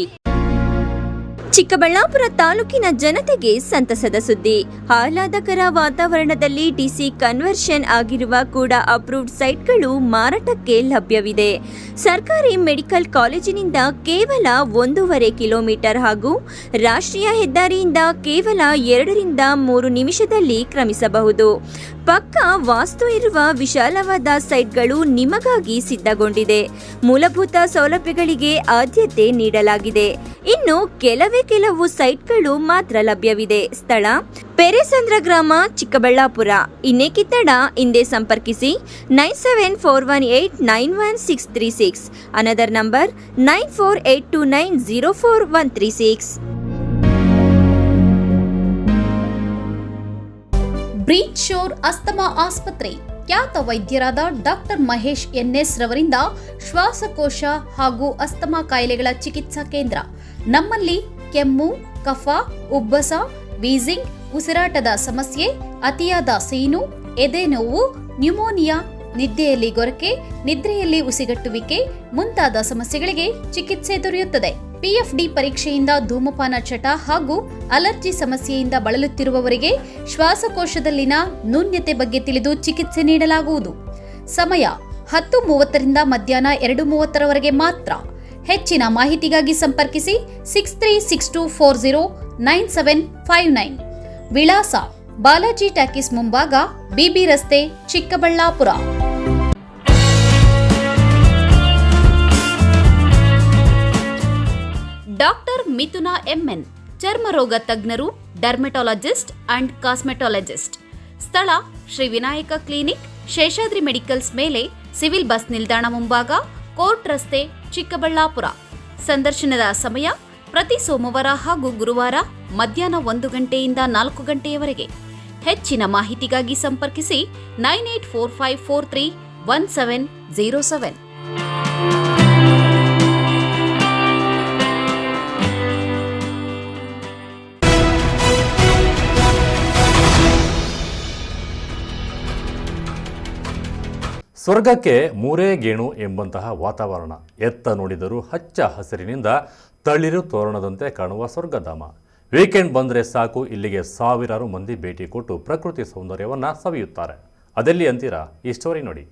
ಚಿಕ್ಕಬಳ್ಳಾಪುರ ತಾಲೂಕಿನ ಜನತೆಗೆ ಸಂತಸದ ಸುದ್ದಿ. ಆಹ್ಲಾದಕರ ವಾತಾವರಣದಲ್ಲಿ ಡಿಸಿ ಕನ್ವರ್ಷನ್ ಆಗಿರುವ ಕೂಡ ಅಪ್ರೂವ್ಡ್ ಸೈಟ್ಗಳು ಮಾರಾಟಕ್ಕೆ ಲಭ್ಯವಿದೆ. ಸರ್ಕಾರಿ ಮೆಡಿಕಲ್ ಕಾಲೇಜಿನಿಂದ ಕೇವಲ 1.5 ಕಿಲೋಮೀಟರ್ ಹಾಗೂ ರಾಷ್ಟ್ರೀಯ ಹೆದ್ದಾರಿಯಿಂದ ಕೇವಲ 2-3 ನಿಮಿಷದಲ್ಲಿ ಕ್ರಮಿಸಬಹುದು. ಪಕ್ಕ ವಾಸ್ತು ಇರುವ ವಿಶಾಲವಾದ ಸೈಟ್ಗಳು ನಿಮಗಾಗಿ ಸಿದ್ಧಗೊಂಡಿದೆ. ಮೂಲಭೂತ ಸೌಲಭ್ಯಗಳಿಗೆ ಆದ್ಯತೆ ನೀಡಲಾಗಿದೆ. ಇನ್ನು ಕೆಲವು ಸೈಟ್ಗಳು ಮಾತ್ರ ಲಭ್ಯವಿದೆ. ಸ್ಥಳ ಪೆರೇಸಂದ್ರ ಗ್ರಾಮ, ಚಿಕ್ಕಬಳ್ಳಾಪುರ. ಇನ್ನೇಕೆ ತಡ, ಹಿಂದೆ ಸಂಪರ್ಕಿಸಿ 9741891636. Another number 9482904136. Breach sure asthma ಆಸ್ಪತ್ರೆ, ಖ್ಯಾತ ವೈದ್ಯರಾದ ಡಾಕ್ಟರ್ ಮಹೇಶ್ ಎನ್ಎಸ್ ರವರಿಂದ ಶ್ವಾಸಕೋಶ ಹಾಗೂ ಅಸ್ತಮಾ ಕಾಯಿಲೆಗಳ ಚಿಕಿತ್ಸಾ ಕೇಂದ್ರ. ನಮ್ಮಲ್ಲಿ ಕೆಮ್ಮು, ಕಫ, ಉಬ್ಬಸ, ವೀಸಿಂಗ್, ಉಸಿರಾಟದ ಸಮಸ್ಯೆ, ಅತಿಯಾದ ಸೀನು, ಎದೆ ನೋವು, ನ್ಯೂಮೋನಿಯಾ, ನಿದ್ದೆಯಲ್ಲಿ ಗೊರಕೆ, ನಿದ್ರೆಯಲ್ಲಿ ಉಸಿಗಟ್ಟುವಿಕೆ ಮುಂತಾದ ಸಮಸ್ಯೆಗಳಿಗೆ ಚಿಕಿತ್ಸೆ ದೊರೆಯುತ್ತದೆ. ಪಿಎಫ್ಡಿ ಪರೀಕ್ಷೆಯಿಂದ ಧೂಮಪಾನ ಚಟ ಹಾಗೂ ಅಲರ್ಜಿ ಸಮಸ್ಯೆಯಿಂದ ಬಳಲುತ್ತಿರುವವರಿಗೆ ಶ್ವಾಸಕೋಶದಲ್ಲಿನ ನ್ಯೂನ್ಯತೆ ಬಗ್ಗೆ ತಿಳಿದು ಚಿಕಿತ್ಸೆ ನೀಡಲಾಗುವುದು. ಸಮಯ 10:30ರಿಂದ ಮಧ್ಯಾಹ್ನ 2:30ರವರೆಗೆ ಮಾತ್ರ. ಹೆಚ್ಚಿನ ಮಾಹಿತಿಗಾಗಿ ಸಂಪರ್ಕಿಸಿ 6362409759. ವಿಳಾಸ ಬಾಲಾಜಿ ಟ್ಯಾಕೀಸ್ ಮುಂಭಾಗ, ಬಿಬಿ ರಸ್ತೆ, ಚಿಕ್ಕಬಳ್ಳಾಪುರ. ಡಾಕ್ಟರ್ ಮಿಥುನಾ ಎಂಎನ್, ಚರ್ಮರೋಗ ತಜ್ಞರು, ಡರ್ಮೆಟಾಲಜಿಸ್ಟ್ ಅಂಡ್ ಕಾಸ್ಮೆಟಾಲಜಿಸ್ಟ್. ಸ್ಥಳ ಶ್ರೀ ವಿನಾಯಕ ಕ್ಲಿನಿಕ್, ಶೇಷಾದ್ರಿ ಮೆಡಿಕಲ್ಸ್ ಮೇಲೆ, ಸಿವಿಲ್ ಬಸ್ ನಿಲ್ದಾಣ ಮುಂಭಾಗ, ಕೋರ್ಟ್ ರಸ್ತೆ, ಚಿಕ್ಕಬಳ್ಳಾಪುರ. ಸಂದರ್ಶನದ ಸಮಯ ಪ್ರತಿ ಸೋಮವಾರ ಹಾಗೂ ಗುರುವಾರ ಮಧ್ಯಾಹ್ನ 1 ಗಂಟೆಯಿಂದ 4 ಗಂಟೆಯವರೆಗೆ. ಹೆಚ್ಚಿನ ಮಾಹಿತಿಗಾಗಿ ಸಂಪರ್ಕಿಸಿ 9845431707. ಸ್ವರ್ಗಕ್ಕೆ ಮೂರೇ ಗೇಣು ಎಂಬಂತಹ ವಾತಾವರಣ. ಎತ್ತ ನೋಡಿದರೂ ಹಚ್ಚ ಹಸಿರಿನಿಂದ ತಳಿರು ತೋರಣದಂತೆ ಕಾಣುವ ಸ್ವರ್ಗಧಾಮ. ವೀಕೆಂಡ್ ಬಂದರೆ ಸಾಕು, ಇಲ್ಲಿಗೆ ಸಾವಿರಾರು ಮಂದಿ ಭೇಟಿ ಕೊಟ್ಟು ಪ್ರಕೃತಿ ಸೌಂದರ್ಯವನ್ನು ಸವಿಯುತ್ತಾರೆ. ಅದೆಲ್ಲಿ ಅಂತೀರಾ? ಈ ಸ್ಟೋರಿ ನೋಡಿ.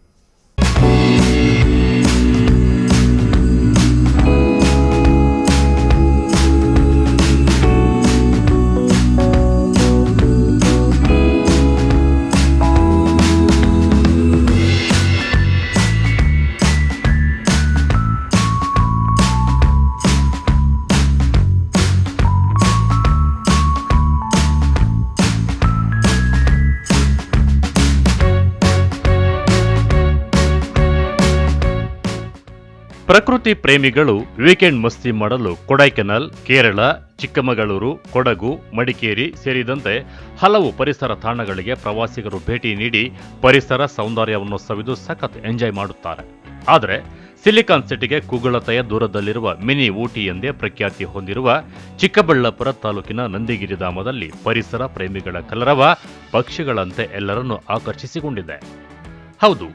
ಪ್ರಕೃತಿ ಪ್ರೇಮಿಗಳು ವೀಕೆಂಡ್ ಮಸ್ತಿ ಮಾಡಲು ಕೊಡೈಕೆನಾಲ್, ಕೇರಳ, ಚಿಕ್ಕಮಗಳೂರು, ಕೊಡಗು, ಮಡಿಕೇರಿ ಸೇರಿದಂತೆ ಹಲವು ಪರಿಸರ ತಾಣಗಳಿಗೆ ಪ್ರವಾಸಿಗರು ಭೇಟಿ ನೀಡಿ ಪರಿಸರ ಸೌಂದರ್ಯವನ್ನು ಸವಿದು ಸಖತ್ ಎಂಜಾಯ್ ಮಾಡುತ್ತಾರೆ. ಆದರೆ ಸಿಲಿಕಾನ್ ಸಿಟಿಗೆ ಕುಗ್ಗಳತೆಯ ದೂರದಲ್ಲಿರುವ ಮಿನಿ ಊಟಿ ಎಂದೇ ಪ್ರಖ್ಯಾತಿ ಹೊಂದಿರುವ ಚಿಕ್ಕಬಳ್ಳಾಪುರ ತಾಲೂಕಿನ ನಂದಿಗಿರಿಧಾಮದಲ್ಲಿ ಪರಿಸರ ಪ್ರೇಮಿಗಳ ಕಲರವ ಪಕ್ಷಿಗಳಂತೆ ಎಲ್ಲರನ್ನೂ ಆಕರ್ಷಿಸಿಕೊಂಡಿದೆ. ಹೌದು,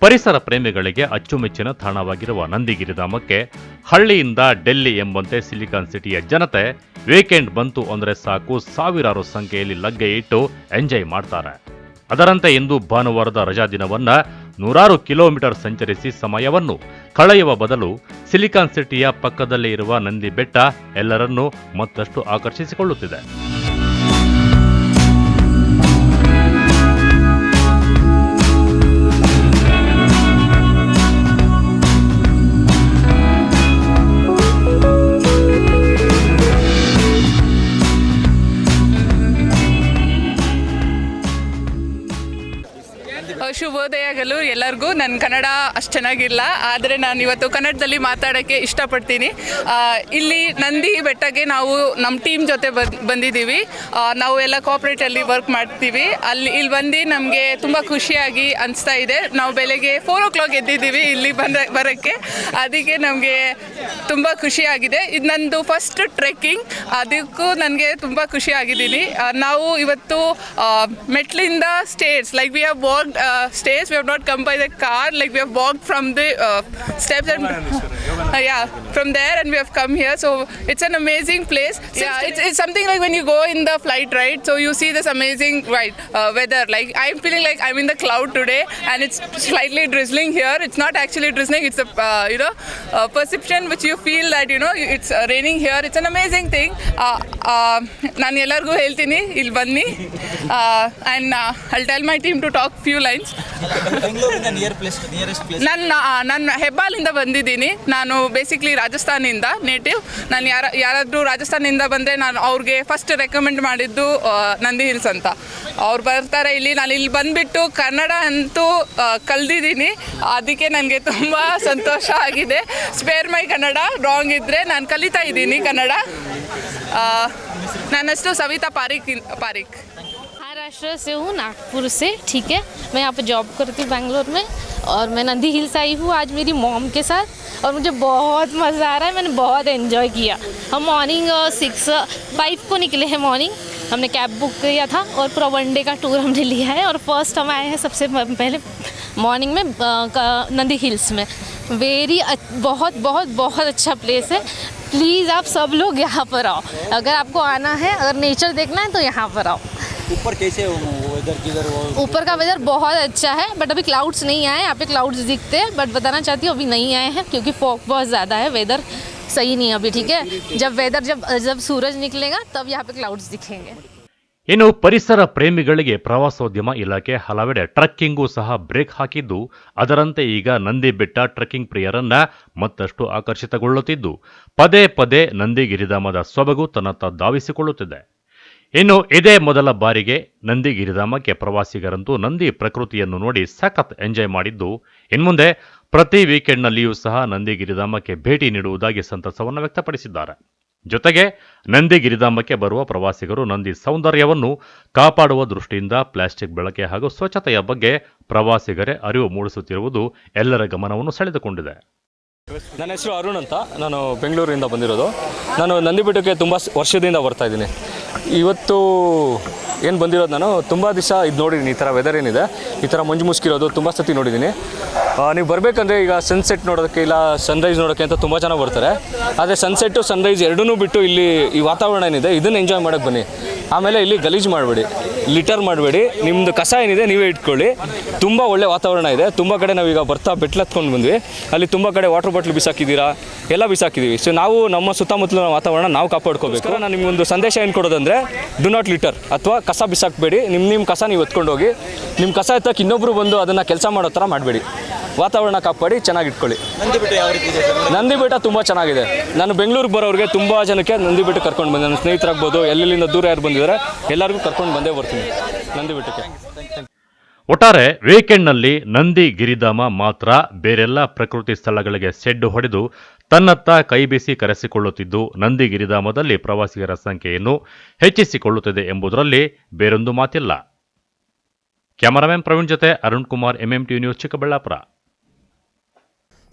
ಪರಿಸರ ಪ್ರೇಮಿಗಳಿಗೆ ಅಚ್ಚುಮೆಚ್ಚಿನ ತಾಣವಾಗಿರುವ ನಂದಿಗಿರಿಧಾಮಕ್ಕೆ ಹಳ್ಳಿಯಿಂದ ಡೆಲ್ಲಿ ಎಂಬಂತೆ ಸಿಲಿಕಾನ್ ಸಿಟಿಯ ಜನತೆ ವೀಕೆಂಡ್ ಬಂತು ಅಂದರೆ ಸಾಕು ಸಾವಿರಾರು ಸಂಖ್ಯೆಯಲ್ಲಿ ಲಗ್ಗೆ ಇಟ್ಟು ಎಂಜಾಯ್ ಮಾಡ್ತಾರೆ. ಅದರಂತೆ ಇಂದು ಭಾನುವಾರದ ರಜಾದಿನವನ್ನ ನೂರಾರು ಕಿಲೋಮೀಟರ್ ಸಂಚರಿಸಿ ಸಮಯವನ್ನು ಕಳೆಯುವ ಬದಲು ಸಿಲಿಕಾನ್ ಸಿಟಿಯ ಪಕ್ಕದಲ್ಲೇ ಇರುವ ನಂದಿ ಬೆಟ್ಟ ಎಲ್ಲರನ್ನೂ ಮತ್ತಷ್ಟು ಆಕರ್ಷಿಸಿಕೊಳ್ಳುತ್ತಿದೆ. ಶುಭೋದಯಗಳು ಎಲ್ಲರಿಗೂ. ನನ್ನ ಕನ್ನಡ ಅಷ್ಟು ಚೆನ್ನಾಗಿಲ್ಲ, ಆದರೆ ನಾನು ಇವತ್ತು ಕನ್ನಡದಲ್ಲಿ ಮಾತಾಡೋಕ್ಕೆ ಇಷ್ಟಪಡ್ತೀನಿ. ಇಲ್ಲಿ ನಂದಿ ಬೆಟ್ಟಕ್ಕೆ ನಾವು ನಮ್ಮ ಟೀಮ್ ಜೊತೆ ಬಂದಿದ್ದೀವಿ. ನಾವು ಎಲ್ಲ ಕೋಆಪ್ರೇಟಲ್ಲಿ ವರ್ಕ್ ಮಾಡ್ತೀವಿ. ಇಲ್ಲಿ ಬಂದು ನಮಗೆ ತುಂಬ ಖುಷಿಯಾಗಿ ಅನಿಸ್ತಾ ಇದೆ. ನಾವು ಬೆಳಗ್ಗೆ 4 o'clock ಎದ್ದಿದ್ದೀವಿ ಇಲ್ಲಿ ಬರೋಕ್ಕೆ, ಅದಕ್ಕೆ ನಮಗೆ ತುಂಬ ಖುಷಿಯಾಗಿದೆ. ಇದು ನಂದು ಫಸ್ಟ್ ಟ್ರೆಕ್ಕಿಂಗ್, ಅದಕ್ಕೂ ನನಗೆ ತುಂಬ ಖುಷಿಯಾಗಿದ್ದೀನಿ. ನಾವು ಇವತ್ತು ಮೆಟ್ಲಿಂದ stairs, like we have walked stairs. We have not come by the car, like we have walked from the steps and from there and we have come here. So it's an amazing place. It's something like when you go in the flight, right? So you see this amazing weather. Like I'm feeling like I'm in the cloud today and it's slightly drizzling here. It's not actually drizzling, it's a perception which you feel that it's raining here. It's an amazing thing. ನಾನು ಎಲ್ಲರಿಗೂ ಹೇಳ್ತೀನಿ ಇಲ್ಲಿ ಬನ್ನಿ, and I'll tell my team to talk few lines. ನಾನು ಹೆಬ್ಬಾಲಿಂದ ಬಂದಿದ್ದೀನಿ. ನಾನು basically ರಾಜಸ್ಥಾನಿಂದ native. ನಾನು ಯಾರಾದರೂ ರಾಜಸ್ಥಾನಿಂದ ಬಂದರೆ ನಾನು ಅವ್ರಿಗೆ ಫಸ್ಟ್ ರೆಕಮೆಂಡ್ ಮಾಡಿದ್ದು ನಂದಿ ಹಿಲ್ಸ್ ಅಂತ. ಅವ್ರು ಬರ್ತಾರೆ ಇಲ್ಲಿ. ನಾನು ಇಲ್ಲಿ ಬಂದುಬಿಟ್ಟು ಕನ್ನಡ ಅಂತೂ ಕಲ್ತಿದ್ದೀನಿ, ಅದಕ್ಕೆ ನನಗೆ ತುಂಬ ಸಂತೋಷ ಆಗಿದೆ. ಸ್ಪೇರ್ ಮೈ ಕನ್ನಡ, ರಾಂಗ್ ಇದ್ದರೆ ನಾನು ಕಲಿತಾ ಇದ್ದೀನಿ ಕನ್ನಡ. ನನ್ನ ಹೆಸರು ಸವಿತಾ ಪಾರಿಕ್. महाराष्ट्र से हूँ, नागपुर से, ठीक है. मैं यहाँ पे जॉब करती हूँ बैंगलोर में, और मैं नंदी हिल्स आई हूँ आज मेरी मॉम के साथ, और मुझे बहुत मज़ा आ रहा है. मैंने बहुत एंजॉय किया. हम मॉर्निंग 5 को निकले हैं मॉर्निंग. हमने कैब बुक किया था और पूरा 1 डे का टूर हमने लिया है. और फर्स्ट हम आए हैं सबसे पहले मॉर्निंग में नंदी हिल्स में. बहुत बहुत बहुत अच्छा प्लेस है. प्लीज़ आप सब लोग यहाँ पर आओ. अगर आपको आना है, अगर नेचर देखना है तो यहाँ पर आओ. ऊपर कैसे वेदर किधर? ऊपर का वेदर बहुत अच्छा है, बट अभी क्लाउड्स नहीं आए. यहाँ पे क्लाउड्स दिखते हैं, बट बताना चाहती हूँ अभी नहीं आए हैं क्योंकि फॉग बहुत ज़्यादा है. वेदर सही नहीं है अभी, ठीक है. जब सूरज निकलेगा तब यहाँ पे क्लाउड्स दिखेंगे. ಇನ್ನು ಪರಿಸರ ಪ್ರೇಮಿಗಳಿಗೆ ಪ್ರವಾಸೋದ್ಯಮ ಇಲಾಖೆ ಹಲವೆಡೆ ಟ್ರಕ್ಕಿಂಗೂ ಸಹ ಬ್ರೇಕ್ ಹಾಕಿದ್ದು, ಅದರಂತೆ ಈಗ ನಂದಿ ಬೆಟ್ಟ ಟ್ರೆಕ್ಕಿಂಗ್ ಪ್ರಿಯರನ್ನ ಮತ್ತಷ್ಟು ಆಕರ್ಷಿತಗೊಳ್ಳುತ್ತಿದ್ದು, ಪದೇ ಪದೇ ನಂದಿಗಿರಿಧಾಮದ ಸೊಬಗು ತನ್ನತ್ತ ಧಾವಿಸಿಕೊಳ್ಳುತ್ತಿದೆ. ಇನ್ನು ಇದೇ ಮೊದಲ ಬಾರಿಗೆ ನಂದಿಗಿರಿಧಾಮಕ್ಕೆ ಪ್ರವಾಸಿಗರಂತೂ ನಂದಿ ಪ್ರಕೃತಿಯನ್ನು ನೋಡಿ ಸಖತ್ ಎಂಜಾಯ್ ಮಾಡಿದ್ದು, ಇನ್ಮುಂದೆ ಪ್ರತಿ ವೀಕೆಂಡ್ನಲ್ಲಿಯೂ ಸಹ ನಂದಿಗಿರಿಧಾಮಕ್ಕೆ ಭೇಟಿ ನೀಡುವುದಾಗಿ ಸಂತಸವನ್ನು ವ್ಯಕ್ತಪಡಿಸಿದ್ದಾರೆ. ಜೊತೆಗೆ ನಂದಿಗಿರಿಧಾಮಕ್ಕೆ ಬರುವ ಪ್ರವಾಸಿಗರು ನಂದಿ ಸೌಂದರ್ಯವನ್ನು ಕಾಪಾಡುವ ದೃಷ್ಟಿಯಿಂದ ಪ್ಲಾಸ್ಟಿಕ್ ಬಳಕೆ ಹಾಗೂ ಸ್ವಚ್ಛತೆಯ ಬಗ್ಗೆ ಪ್ರವಾಸಿಗರೇ ಅರಿವು ಮೂಡಿಸುತ್ತಿರುವುದು ಎಲ್ಲರ ಗಮನವನ್ನು ಸೆಳೆದುಕೊಂಡಿದೆ. ನನ್ನ ಹೆಸರು ಅರುಣ್ ಅಂತ, ನಾನು ಬೆಂಗಳೂರಿಂದ ಬಂದಿರೋದು. ನಾನು ನಂದಿ ಬೆಟ್ಟಕ್ಕೆ ತುಂಬ ವರ್ಷದಿಂದ ಬರ್ತಾ ಇದ್ದೀನಿ. ಇವತ್ತು ಏನು ಬಂದಿರೋದು, ನಾನು ತುಂಬ ದಿವಸ ಇದು ನೋಡಿದ್ದೀನಿ. ಈ ಥರ ವೆದರ್ ಏನಿದೆ, ಈ ಥರ ಮಂಜು ಮುಸ್ಕಿರೋದು ತುಂಬ ಸತಿ ನೋಡಿದ್ದೀನಿ. ನೀವು ಬರಬೇಕಂದ್ರೆ ಈಗ ಸನ್ಸೆಟ್ ನೋಡೋದಕ್ಕೆ ಇಲ್ಲ ಸನ್ರೈಸ್ ನೋಡೋಕ್ಕೆ ಅಂತ ತುಂಬ ಜನ ಬರ್ತಾರೆ. ಆದರೆ ಸನ್ಸೆಟ್ಟು ಸನ್ರೈಸ್ ಎರಡನ್ನೂ ಬಿಟ್ಟು ಇಲ್ಲಿ ಈ ವಾತಾವರಣ ಏನಿದೆ ಇದನ್ನು ಎಂಜಾಯ್ ಮಾಡೋಕ್ಕೆ ಬನ್ನಿ. ಆಮೇಲೆ ಇಲ್ಲಿ ಗಲೀಜು ಮಾಡಬೇಡಿ, ಲಿಟರ್ ಮಾಡಬೇಡಿ, ನಿಮ್ಮದು ಕಸ ಏನಿದೆ ನೀವೇ ಇಟ್ಕೊಳ್ಳಿ. ತುಂಬ ಒಳ್ಳೆ ವಾತಾವರಣ ಇದೆ. ತುಂಬ ಕಡೆ ನಾವೀಗ ಬರ್ತಾ ಬೆಟ್ಲತ್ಕೊಂಡು ಬಂದ್ವಿ, ಅಲ್ಲಿ ತುಂಬ ಕಡೆ ವಾಟರ್ ಬಾಟ್ಲ್ ಬಿಸಾಕಿದ್ದೀರಾ, ಎಲ್ಲ ಬಿಸಾಕಿದ್ದೀವಿ. ಸೊ ನಾವು ನಮ್ಮ ಸುತ್ತಮುತ್ತಲಿನ ವಾತಾವರಣ ನಾವು ಕಾಪಾಡ್ಕೋಬೇಕು. ನಾನು ನಿಮಗೊಂದು ಸಂದೇಶ ಏನು ಕೊಡೋದಂದರೆ, ಡು ನಾಟ್ ಲಿಟರ್ ಅಥವಾ ಕಸ ಬಿಸಾಕಬೇಡಿ. ನಿಮ್ಮ ಕಸ ನೀವು ಎತ್ಕೊಂಡು ಹೋಗಿ, ನಿಮ್ಮ ಕಸ ಎತ್ತಕ್ಕೆ ಇನ್ನೊಬ್ಬರು ಬಂದು ಅದನ್ನು ಕೆಲಸ ಮಾಡೋ ಥರ ಮಾಡಬೇಡಿ. ವಾತಾವರಣ ಕಾಪಾಡಿ ಚೆನ್ನಾಗಿ ಇಟ್ಕೊಳ್ಳಿ. ನಂದಿ ಬೆಟ್ಟ ತುಂಬ ಚೆನ್ನಾಗಿದೆ. ನಾನು ಬೆಂಗಳೂರಿಗೆ ಬರೋರಿಗೆ ತುಂಬ ಜನಕ್ಕೆ ನಂದಿ ಬೆಟ್ಟಕ್ಕೆ ಕರ್ಕೊಂಡು ಬಂದೆ. ನನ್ನ ಸ್ನೇಹಿತರಾಗ್ಬೋದು, ಎಲ್ಲೆಲ್ಲಿಂದ ದೂರ ಯಾರು ಬಂದಿದ್ದಾರೆ ಎಲ್ಲರಿಗೂ ಕರ್ಕೊಂಡು ಬಂದೇ ಬರ್ತೀನಿ ನಂದಿ ಬೆಟ್ಟಕ್ಕೆ. ಒಟ್ಟಾರೆ ವೀಕೆಂಡ್ನಲ್ಲಿ ನಂದಿ ಗಿರಿಧಾಮ ಮಾತ್ರ ಬೇರೆಲ್ಲ ಪ್ರಕೃತಿ ಸ್ಥಳಗಳಿಗೆ ಸೆಡ್ಡು ಹೊಡೆದು ತನ್ನತ್ತ ಕೈಬೀಸಿ ಕರೆಸಿಕೊಳ್ಳುತ್ತಿದ್ದು ನಂದಿ ಗಿರಿಧಾಮದಲ್ಲಿ ಪ್ರವಾಸಿಗರ ಸಂಖ್ಯೆಯನ್ನು ಹೆಚ್ಚಿಸಿಕೊಳ್ಳುತ್ತಿದೆ ಎಂಬುದರಲ್ಲಿ ಬೇರೊಂದು ಮಾತಿಲ್ಲ. ಕ್ಯಾಮರಾಮನ್ ಪ್ರವೀಣ್ ಜೊತೆ ಅರುಣ್ ಕುಮಾರ್, MMTV ನ್ಯೂಸ್, ಚಿಕ್ಕಬಳ್ಳಾಪುರ.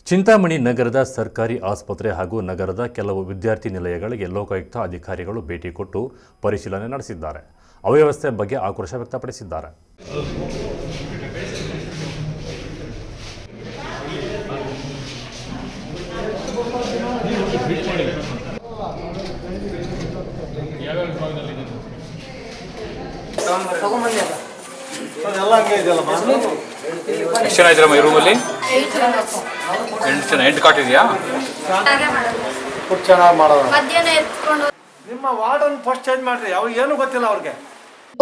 ಚಿಂತಾಮಣಿ ನಗರದ ಸರ್ಕಾರಿ ಆಸ್ಪತ್ರೆ ಹಾಗೂ ನಗರದ ಕೆಲವು ವಿದ್ಯಾರ್ಥಿ ನಿಲಯಗಳಿಗೆ ಲೋಕಾಯುಕ್ತ ಅಧಿಕಾರಿಗಳು ಭೇಟಿ ಕೊಟ್ಟು ಪರಿಶೀಲನೆ ನಡೆಸಿದ್ದಾರೆ. ಅವ್ಯವಸ್ಥೆ ಬಗ್ಗೆ ಆಕ್ರೋಶ ವ್ಯಕ್ತಪಡಿಸಿದ್ದಾರೆ. ಎಷ್ಟು ಜನ ಇದ್ದೀರಮ್ಮ ಈ ರೂಮಲ್ಲಿ? 8 ಜನ. 8 ಕಾಟ್ ಇದೆಯಾ? ನಿಮ್ಮ ವಾರ್ಡನ್ ಫಸ್ಟ್ ಚೇಂಜ್ ಮಾಡ್ರಿ, ಅವ್ರಿಗೆ ಏನು ಗೊತ್ತಿಲ್ಲ ಅವ್ರಿಗೆ.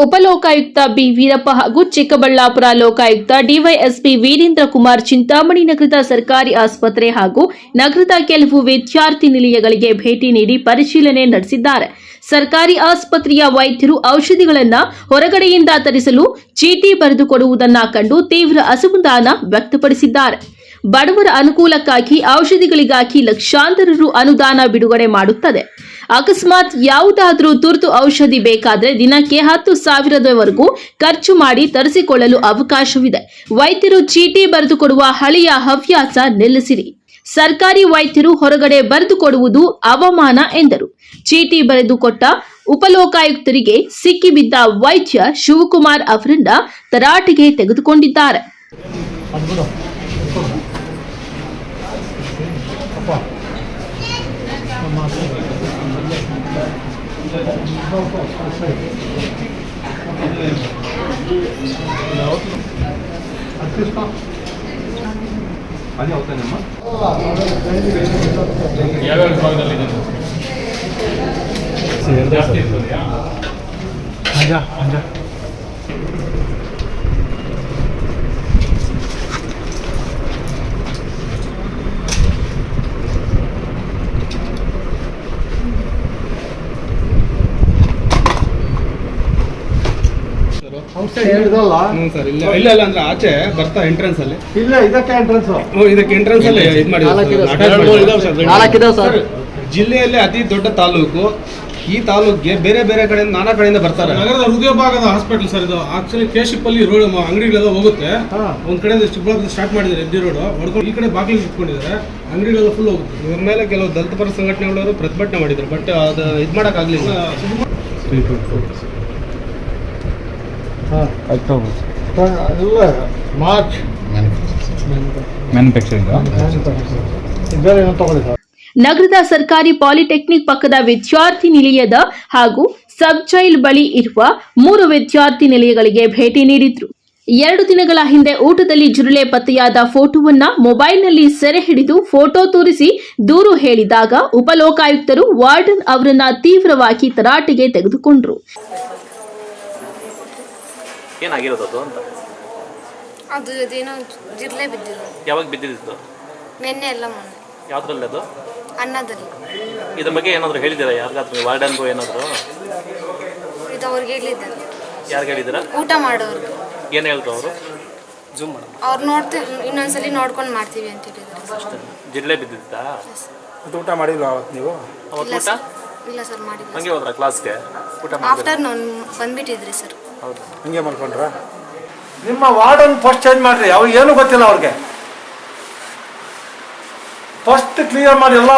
ಉಪಲೋಕಾಯುಕ್ತ ಬಿ ವೀರಪ್ಪ ಹಾಗೂ ಚಿಕ್ಕಬಳ್ಳಾಪುರ ಲೋಕಾಯುಕ್ತ ಡಿವೈಎಸ್ಪಿ ವೀರೇಂದ್ರ ಕುಮಾರ್ ಚಿಂತಾಮಣಿ ನಗರದ ಸರ್ಕಾರಿ ಆಸ್ಪತ್ರೆ ಹಾಗೂ ನಗರದ ಕೆಲವು ವಿದ್ಯಾರ್ಥಿ ನಿಲಯಗಳಿಗೆ ಭೇಟಿ ನೀಡಿ ಪರಿಶೀಲನೆ ನಡೆಸಿದ್ದಾರೆ. ಸರ್ಕಾರಿ ಆಸ್ಪತ್ರೆಯ ವೈದ್ಯರು ಔಷಧಿಗಳನ್ನು ಹೊರಗಡೆಯಿಂದ ತರಿಸಲು ಚೀಟಿ ಬರೆದುಕೊಡುವುದನ್ನು ಕಂಡು ತೀವ್ರ ಅಸಮಾಧಾನ ವ್ಯಕ್ತಪಡಿಸಿದ್ದಾರೆ. ಬಡವರ ಅನುಕೂಲಕ್ಕಾಗಿ ಔಷಧಿಗಳಿಗಾಗಿ ಲಕ್ಷಾಂತರ ರು ಅನುದಾನ ಬಿಡುಗಡೆ ಮಾಡುತ್ತದೆ. ಅಕಸ್ಮಾತ್ ಯಾವುದಾದರೂ ತುರ್ತು ಔಷಧಿ ಬೇಕಾದರೆ ದಿನಕ್ಕೆ 10,000ವರೆಗೂ ಖರ್ಚು ಮಾಡಿ ತರಿಸಿಕೊಳ್ಳಲು ಅವಕಾಶವಿದೆ. ವೈದ್ಯರು ಚೀಟಿ ಬರೆದುಕೊಡುವ ಹಳೆಯ ಹವ್ಯಾಸ ನಿಲ್ಲಿಸಿರಿ. ಸರ್ಕಾರಿ ವೈದ್ಯರು ಹೊರಗಡೆ ಬರೆದುಕೊಡುವುದು ಅವಮಾನ ಎಂದರು. ಚೀಟಿ ಬರೆದುಕೊಟ್ಟ ಉಪಲೋಕಾಯುಕ್ತರಿಗೆ ಸಿಕ್ಕಿಬಿದ್ದ ವೈದ್ಯ ಶಿವಕುಮಾರ್ ಅವರನ್ನ ತರಾಟೆಗೆ ತೆಗೆದುಕೊಂಡಿದ್ದಾರೆ. ಯಾವ್ಯಾವ ವಿಭಾಗದಲ್ಲಿ ಇದೆ? ಸರ್ ಇಲ್ಲ ಅಂದ್ರೆ ಆಚೆ ಬರ್ತಾ ಎಂಟ್ರೆನ್ಸ್ ಅಲ್ಲಿ ಇಲ್ಲ, ಇದಕ್ಕೆ ಎಂಟ್ರೆನ್ಸ್, ಇದಕ್ಕೆ ಎಂಟ್ರೆನ್ಸ್ ಅಲ್ಲಿ ಇದು ಮಾಡಿದ್ದಾರೆ. ಜಿಲ್ಲೆಯಲ್ಲಿ ಅತಿ ದೊಡ್ಡ ತಾಲೂಕು. ಈ ತಾಲೂಕಿಗೆ ಬೇರೆ ಬೇರೆ ಕಡೆಯಿಂದ ನಾನಾ ಕಡೆಯಿಂದ ಬರ್ತಾರೆ. ನಗರದ ಹೃದಯ ಭಾಗದ ಹಾಸ್ಪಿಟಲ್ ಸರ್ ಇದು. ಆಕ್ಚುಲಿ ಕೇಶಿಪ್ಪಲ್ಲಿ ರೋಡ್ ಅಂಗಡಿಗಳೆಲ್ಲ ಹೋಗುತ್ತೆ. ಒಂದ್ ಕಡೆ ಚಿಕ್ಕಬಳ್ಳಾಪುರ ಸ್ಟಾರ್ಟ್ ಮಾಡಿದ್ದಾರೆ, ಎದ್ದಿ ರೋಡ್ ಹೊಡ್ಕೊಂಡು ಈ ಕಡೆ ಬಾಗಿಲಿಗೆ ಇಟ್ಕೊಂಡಿದ್ದಾರೆ, ಅಂಗಡಿಗಳೆಲ್ಲ ಫುಲ್ ಹೋಗುತ್ತೆ. ಇವ್ರ ಮೇಲೆ ಕೆಲವು ದಲಿತ ಪರ ಸಂಘಟನೆಗಳವರು ಪ್ರತಿಭಟನೆ ಮಾಡಿದ್ರು, ಬಟ್ ಅದು ಇದು ಮಾಡೋಕ್ಕಾಗಲಿಲ್ಲ. ಮಾರ್ಚ್ ನಗರದ ಸರ್ಕಾರಿ ಪಾಲಿಟೆಕ್ನಿಕ್ ಪಕ್ಕದ ವಿದ್ಯಾರ್ಥಿ ನಿಲಯದ ಹಾಗೂ ಸಬ್ ಜೈಲ್ ಬಳಿ ಇರುವ 3 ವಿದ್ಯಾರ್ಥಿ ನಿಲಯಗಳಿಗೆ ಭೇಟಿ ನೀಡಿದ್ರು. 2 ದಿನಗಳ ಹಿಂದೆ ಊಟದಲ್ಲಿ ಜಿರಳೆ ಪತ್ತೆಯಾದ ಫೋಟೋವನ್ನ ಮೊಬೈಲ್ನಲ್ಲಿ ಸೆರೆ ಹಿಡಿದು ಫೋಟೋ ತೋರಿಸಿ ದೂರು ಹೇಳಿದಾಗ ಉಪಲೋಕಾಯುಕ್ತರು ವಾರ್ಡನ್ ಅವರನ್ನ ತೀವ್ರವಾಗಿ ತರಾಟೆಗೆ ತೆಗೆದುಕೊಂಡ್ರು. ಏನಾಗಿರೋದು ಅಂತ? ಅದು ಅದೇನೋ ಜಿರಳೆ ಬಿದ್ದಿರೋದು. ಯಾವಾಗ ಬಿದ್ದಿದ್ದು? ನೆನ್ನೆ ಎಲ್ಲ ಮೊನ್ನೆ. ಯಾವ್ದ್ರಲ್ಲಿ ಅದು? ಅನ್ನದಲ್ಲಿ. ಇದ್ರ ಬಗ್ಗೆ ಏನಾದ್ರು ಹೇಳಿದ್ದೀರಾ ಯಾರಿಗಾದ್ರೂ? ವಾರ್ಡನ್ಗೂ ಏನಾದ್ರು? ಇದು ಅವ್ರಿಗೆ ಹೇಳಿದ್ದಾರೆ. ಯಾರಿಗೆ ಹೇಳಿದ್ದೀರಾ? ಊಟ ಮಾಡೋರ್ಗೆ. ಏನು ಹೇಳಿದ್ರು ಅವರು? ಅವ್ರು ಇನ್ನೊಂದ್ಸಲಿ ನೋಡ್ಕೊಂಡು ಮಾಡ್ತೀವಿ ಅಂತ ಹೇಳಿದ್ದಾರೆ. ಜಿರಳೆ ಬಿದ್ದಿತ್ತಾ? ಊಟ ಮಾಡಿಲ್ವಾ ಅವತ್ತು ನೀವು? ಅವತ್ತು ಊಟ ಇಲ್ಲ ಸರ್, ಮಾಡಿಲ್ಲ. ಹಂಗೆ ಹೋದ್ರ ಕ್ಲಾಸ್ಗೆ? ಊಟ ಆಫ್ಟರ್ನೂನ್ ಬಂದ್ಬಿಟ್ಟಿದ್ರಿ ಸರ್. ಹೌದು, ಹಂಗೆ ಮಾಡ್ಕೊಂಡ್ರ? ನಿಮ್ಮ ವಾರ್ಡನ್ ಫಸ್ಟ್ ಚೇಂಜ್ ಮಾಡ್ರಿ, ಅವ್ರಿಗೆ ಏನು ಗೊತ್ತಿಲ್ಲ ಅವ್ರಿಗೆ. ಫಸ್ಟ್ ಕ್ಲಿಯರ್ ಮಾಡಿ ಎಲ್ಲ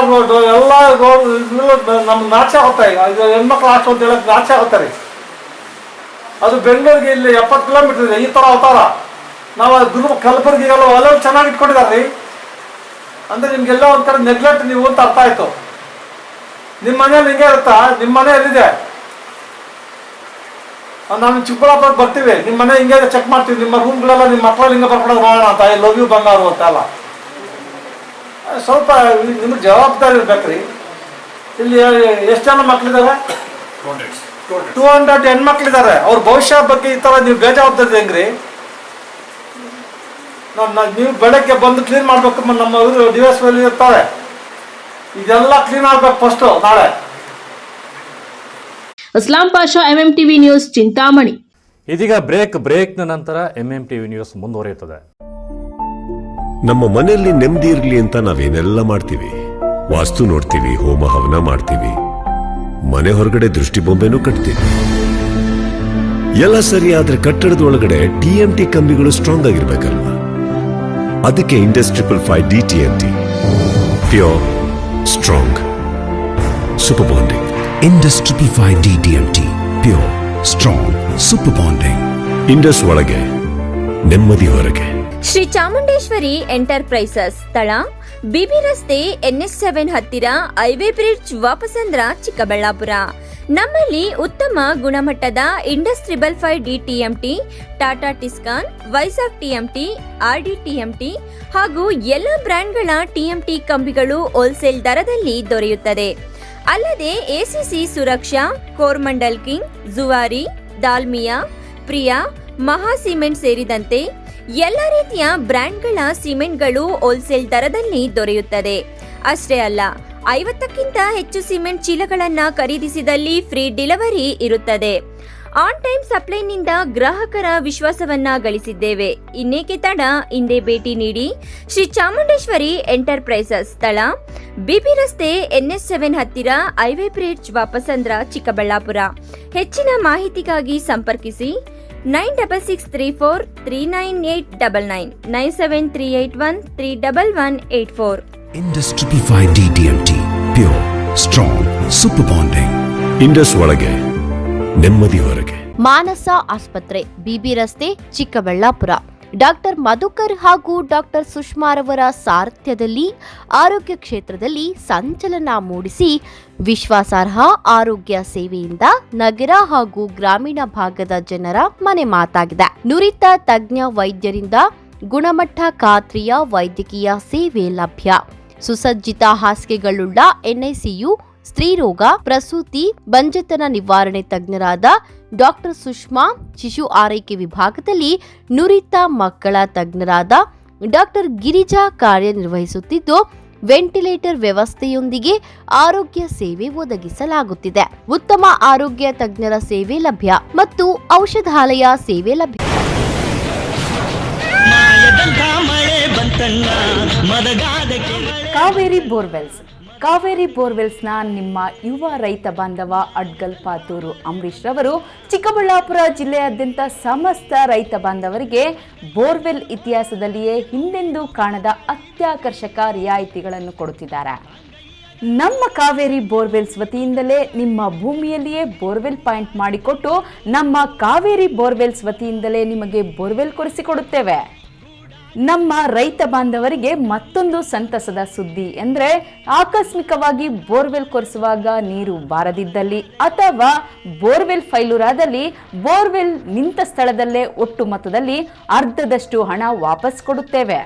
ನಮ್ಗೆ ನಾಚೆ ಹೋಗ್ತಾ ಈಗ ಹೆಣ್ಮಕ್ಳು ಅಷ್ಟು ಅಂತ ಹೇಳಕ್ ನಾಚೆ ಹೋಗ್ತಾರೆ. ಅದು ಬೆಂಗಳೂರಿಗೆ ಇಲ್ಲಿ 70 ಕಿಲೋಮೀಟರ್ ಇದೆ. ಈ ಥರ ಅವತಾರ ನಾವು ಕಲಬುರಗಿಗೆಲ್ಲ ಒಲೆ ಚೆನ್ನಾಗಿ ಇಟ್ಕೊಂಡಿದ್ದಾರೆ ಅಂದರೆ ನಿಮ್ಗೆಲ್ಲ ಒಂದು ಕಡೆ ನೆಗ್ಲೆಕ್ಟ್ ನೀವು ಅಂತ ಅರ್ಥ ಆಯಿತು. ನಿಮ್ಮ ಮನೇಲಿ ಹಿಂಗೆ ಇರುತ್ತಾ? ನಿಮ್ಮ ಮನೆ ಎಲ್ಲಿದೆ? ನಾನು ಚಿಕ್ಕಬಳ್ಳಾಪುರಕ್ಕೆ ಬರ್ತೀವಿ, ನಿಮ್ಮ ಮನೆ ಹಿಂಗೆ ಚೆಕ್ ಮಾಡ್ತೀವಿ. ನಿಮ್ಮ ರೂಮ್ಗಳೆಲ್ಲ ನಿಮ್ಮ ಮಕ್ಕಳು ಹಿಂಗೆ ಬರ್ಕೊಡೋದು ನೋಡೋಣ ಅಂತ. ಐ ಲವ್ ಯು ಬಂಗಾರು ಅಂತೆಲ್ಲ ಸ್ವಲ್ಪ ನಿಮಗೆ ಜವಾಬ್ದಾರಿ ಇರ್ಬೇಕ್ರಿ. ಇಲ್ಲಿ ಎಷ್ಟು ಜನ ಮಕ್ಕಳಿದ್ದಾರೆ? 200 ಹೆಣ್ಮಕ್ಳಿದ್ದಾರೆ. ಅವ್ರ ಭವಿಷ್ಯ ಬಗ್ಗೆ ಈ ಥರ ನೀವು ಬೇಜವಾಬ್ದಾರಿ ಹೆಂಗ್ರಿ? ನೀವು ಬೆಳಗ್ಗೆ ಬಂದು ಕ್ಲೀನ್ ಮಾಡ್ಬೇಕು. ನಮ್ಮ ಇವರು DSP ಇರ್ತಾರೆ, ಇದೆಲ್ಲ ಕ್ಲೀನ್ ಆಗ್ಬೇಕು ಫಸ್ಟು ನಾಳೆ. Aslam Pasha, MMTV news, Chintamani. ಇದೀಗ ಬ್ರೇಕ್ನ ನಂತರ MMTV ನ್ಯೂಸ್ ಮುಂದುವರಿಯುತ್ತದೆ. ನಮ್ಮ ಮನೆಯಲ್ಲಿ ನೆಮ್ಮದಿ ಇರಲಿ ಅಂತ ನಾವೇನೆಲ್ಲ ಮಾಡ್ತೀವಿ. ವಾಸ್ತು ನೋಡ್ತೀವಿ, ಹೋಮ ಹವನ ಮಾಡ್ತೀವಿ, ಮನೆ ಹೊರಗಡೆ ದೃಷ್ಟಿ ಬೊಂಬೆನೂ ಕಟ್ತೀವಿ. ಎಲ್ಲ ಸರಿ, ಆದ್ರೆ ಕಟ್ಟಡದ ಒಳಗಡೆ TMT ಕಂಬಿಗಳು ಸ್ಟ್ರಾಂಗ್ ಆಗಿರ್ಬೇಕಲ್ವಾ? ಅದಕ್ಕೆ Indus 555 DTMT, pure, strong, super bonding. Indus 555 DTMT, pure, strong, super bonding. Indus ಒಳಗೆ ನೆಮ್ಮದಿ ಹೊರಗೆ. ಶ್ರೀ ಚಾಮುಂಡೇಶ್ವರಿ ಎಂಟರ್ಪ್ರೈಸಸ್, ಸ್ಥಳ ಬಿಬಿ ರಸ್ತೆ NS7 ಹತ್ತಿರ ಹೈವೇ ಬ್ರಿಡ್ಜ್, ವಾಪಸಂದ್ರ, ಚಿಕ್ಕಬಳ್ಳಾಪುರ. ನಮ್ಮಲ್ಲಿ ಉತ್ತಮ ಗುಣಮಟ್ಟದ Indus 555 DTMT, Tata Tiscon, Vizag TMT, RD TMT ಹಾಗೂ ಎಲ್ಲ ಬ್ರ್ಯಾಂಡ್ಗಳ TMT ಕಂಬಿಗಳು ಹೋಲ್ಸೇಲ್ ದರದಲ್ಲಿ ದೊರೆಯುತ್ತದೆ. ಅಲ್ಲದೆ ACC ಸುರಕ್ಷಾ, ಕೋರ್ಮಂಡಲ್ ಕಿಂಗ್, ಜುವಾರಿ, ದಾಲ್ಮಿಯಾ, ಪ್ರಿಯಾ, ಮಹಾ ಸಿಮೆಂಟ್ ಸೇರಿದಂತೆ ಎಲ್ಲ ರೀತಿಯ ಬ್ರ್ಯಾಂಡ್ಗಳ ಸಿಮೆಂಟ್ಗಳು ಹೋಲ್ಸೇಲ್ ದರದಲ್ಲಿ ದೊರೆಯುತ್ತದೆ. ಅಷ್ಟೇ ಅಲ್ಲ, 50ಕ್ಕಿಂತ ಹೆಚ್ಚು ಸಿಮೆಂಟ್ ಚೀಲಗಳನ್ನ ಖರೀದಿಸಿದಲ್ಲಿ ಫ್ರೀ ಡೆಲಿವರಿ ಇರುತ್ತದೆ. ಆನ್ ಟೈಮ್ ಸಪ್ಲೈನಿಂದ ಗ್ರಾಹಕರ ವಿಶ್ವಾಸವನ್ನ ಗಳಿಸಿದ್ದೇವೆ. ಇನ್ನೇಕೆ ತಡ, ಹಿಂದೆ ಭೇಟಿ ನೀಡಿ. ಶ್ರೀ ಚಾಮುಂಡೇಶ್ವರಿ ಎಂಟರ್ಪ್ರೈಸಸ್, ಸ್ಥಳ ಬಿಬಿ ರಸ್ತೆ NS7 ಹತ್ತಿರ ಹೈವೇ ಬ್ರಿಡ್ಜ್, ವಾಪಸಂದ್ರ, ಚಿಕ್ಕಬಳ್ಳಾಪುರ. ಹೆಚ್ಚಿನ ಮಾಹಿತಿಗಾಗಿ ಸಂಪರ್ಕಿಸಿ 9663439899 9738131184. Indus 555 DTMT, pure, strong, super bonding. Indus ಒಳಗೆ ನೆಮ್ಮದಿ ಹೊರಗೆ. ಮಾನಸ ಆಸ್ಪತ್ರೆ, ಬಿಬಿ ರಸ್ತೆ, ಚಿಕ್ಕಬಳ್ಳಾಪುರ. ಡಾಕ್ಟರ್ ಮಧುಕರ್ ಹಾಗೂ ಡಾಕ್ಟರ್ ಸುಷ್ಮಾರವರ ಸಾರಥ್ಯದಲ್ಲಿ ಆರೋಗ್ಯ ಕ್ಷೇತ್ರದಲ್ಲಿ ಸಂಚಲನ ಮೂಡಿಸಿ ವಿಶ್ವಾಸಾರ್ಹ ಆರೋಗ್ಯ ಸೇವೆಯಿಂದ ನಗರ ಹಾಗೂ ಗ್ರಾಮೀಣ ಭಾಗದ ಜನರ ಮನೆ ಮಾತಾಗಿದೆ. ನುರಿತ ತಜ್ಞ ವೈದ್ಯರಿಂದ ಗುಣಮಟ್ಟ ಖಾತ್ರಿಯ ವೈದ್ಯಕೀಯ ಸೇವೆ ಲಭ್ಯ. ಸುಸಜ್ಜಿತ ಹಾಸಿಗೆಗಳುಳ್ಳ NICU, ಸ್ತ್ರೀರೋಗ, ಪ್ರಸೂತಿ, ಬಂಜೆತನ ನಿವಾರಣೆ ತಜ್ಞರಾದ ಡಾಕ್ಟರ್ ಸುಷ್ಮಾ, ಶಿಶು ಆರೈಕೆ ವಿಭಾಗದಲ್ಲಿ ನುರಿತ ಮಕ್ಕಳ ತಜ್ಞರಾದ ಡಾಕ್ಟರ್ ಗಿರಿಜಾ ಕಾರ್ಯನಿರ್ವಹಿಸುತ್ತಿದ್ದು, ವೆಂಟಿಲೇಟರ್ ವ್ಯವಸ್ಥೆಯೊಂದಿಗೆ ಆರೋಗ್ಯ ಸೇವೆ ಒದಗಿಸಲಾಗುತ್ತಿದೆ. ಉತ್ತಮ ಆರೋಗ್ಯ ತಜ್ಞರ ಸೇವೆ ಲಭ್ಯ ಮತ್ತು ಔಷಧಾಲಯ ಸೇವೆ ಲಭ್ಯ. ಕಾವೇರಿ ಬೋರ್ವೆಲ್ಸ್. ಕಾವೇರಿ ಬೋರ್ವೆಲ್ಸ್ನ ನಿಮ್ಮ ಯುವ ರೈತ ಬಾಂಧವ ಅಡ್ಗಲ್ ಪಾತೂರು ಅಂಬರೀಶ್ ರವರು ಚಿಕ್ಕಬಳ್ಳಾಪುರ ಜಿಲ್ಲೆಯಾದ್ಯಂತ ಸಮಸ್ತ ರೈತ ಬಾಂಧವರಿಗೆ ಬೋರ್ವೆಲ್ ಇತಿಹಾಸದಲ್ಲಿಯೇ ಹಿಂದೆಂದೂ ಕಾಣದ ಅತ್ಯಾಕರ್ಷಕ ರಿಯಾಯಿತಿಗಳನ್ನು ಕೊಡುತ್ತಿದ್ದಾರೆ. ನಮ್ಮ ಕಾವೇರಿ ಬೋರ್ವೆಲ್ಸ್ ವತಿಯಿಂದಲೇ ನಿಮ್ಮ ಭೂಮಿಯಲ್ಲಿಯೇ ಬೋರ್ವೆಲ್ ಪಾಯಿಂಟ್ ಮಾಡಿಕೊಟ್ಟು ನಮ್ಮ ಕಾವೇರಿ ಬೋರ್ವೆಲ್ಸ್ ವತಿಯಿಂದಲೇ ನಿಮಗೆ ಬೋರ್ವೆಲ್ ಕೊರೆಸಿಕೊಡುತ್ತೇವೆ. ನಮ್ಮ ರೈತ ಬಾಂಧವರಿಗೆ ಮತ್ತೊಂದು ಸಂತಸದ ಸುದ್ದಿ ಎಂದರೆ, ಆಕಸ್ಮಿಕವಾಗಿ ಬೋರ್ವೆಲ್ ಕೊರೆಸುವಾಗ ನೀರು ಬಾರದಿದ್ದಲ್ಲಿ ಅಥವಾ ಬೋರ್ವೆಲ್ ಫೈಲೂರಾದಲ್ಲಿ ಬೋರ್ವೆಲ್ ನಿಂತ ಸ್ಥಳದಲ್ಲೇ ಒಟ್ಟು ಮೊತ್ತದಲ್ಲಿ ಅರ್ಧದಷ್ಟು ಹಣ ವಾಪಸ್ ಕೊಡುತ್ತೇವೆ.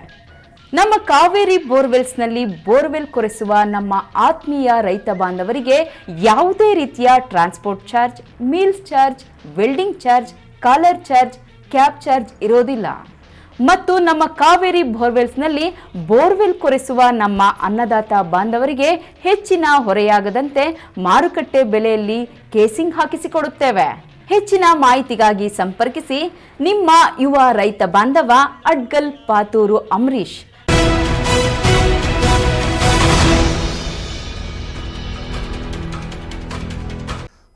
ನಮ್ಮ ಕಾವೇರಿ ಬೋರ್ವೆಲ್ಸ್ನಲ್ಲಿ ಬೋರ್ವೆಲ್ ಕೊರೆಸುವ ನಮ್ಮ ಆತ್ಮೀಯ ರೈತ ಬಾಂಧವರಿಗೆ ಯಾವುದೇ ರೀತಿಯ transport charge, meals charge, welding charge, caller charge, cab charge ಇರೋದಿಲ್ಲ. ಮತ್ತು ನಮ್ಮ ಕಾವೇರಿ ಬೋರ್ವೆಲ್ಸ್ನಲ್ಲಿ ಬೋರ್ವೆಲ್ ಕೊರೆಸುವ ನಮ್ಮ ಅನ್ನದಾತ ಬಾಂಧವರಿಗೆ ಹೆಚ್ಚಿನ ಹೊರೆಯಾಗದಂತೆ ಮಾರುಕಟ್ಟೆ ಬೆಲೆಯಲ್ಲಿ ಕೇಸಿಂಗ್ ಹಾಕಿಸಿಕೊಡುತ್ತೇವೆ. ಹೆಚ್ಚಿನ ಮಾಹಿತಿಗಾಗಿ ಸಂಪರ್ಕಿಸಿ ನಿಮ್ಮ ಯುವ ರೈತ ಬಾಂಧವ ಅಡ್ಗಲ್ ಪಾತೂರು ಅಂಬರೀಶ್.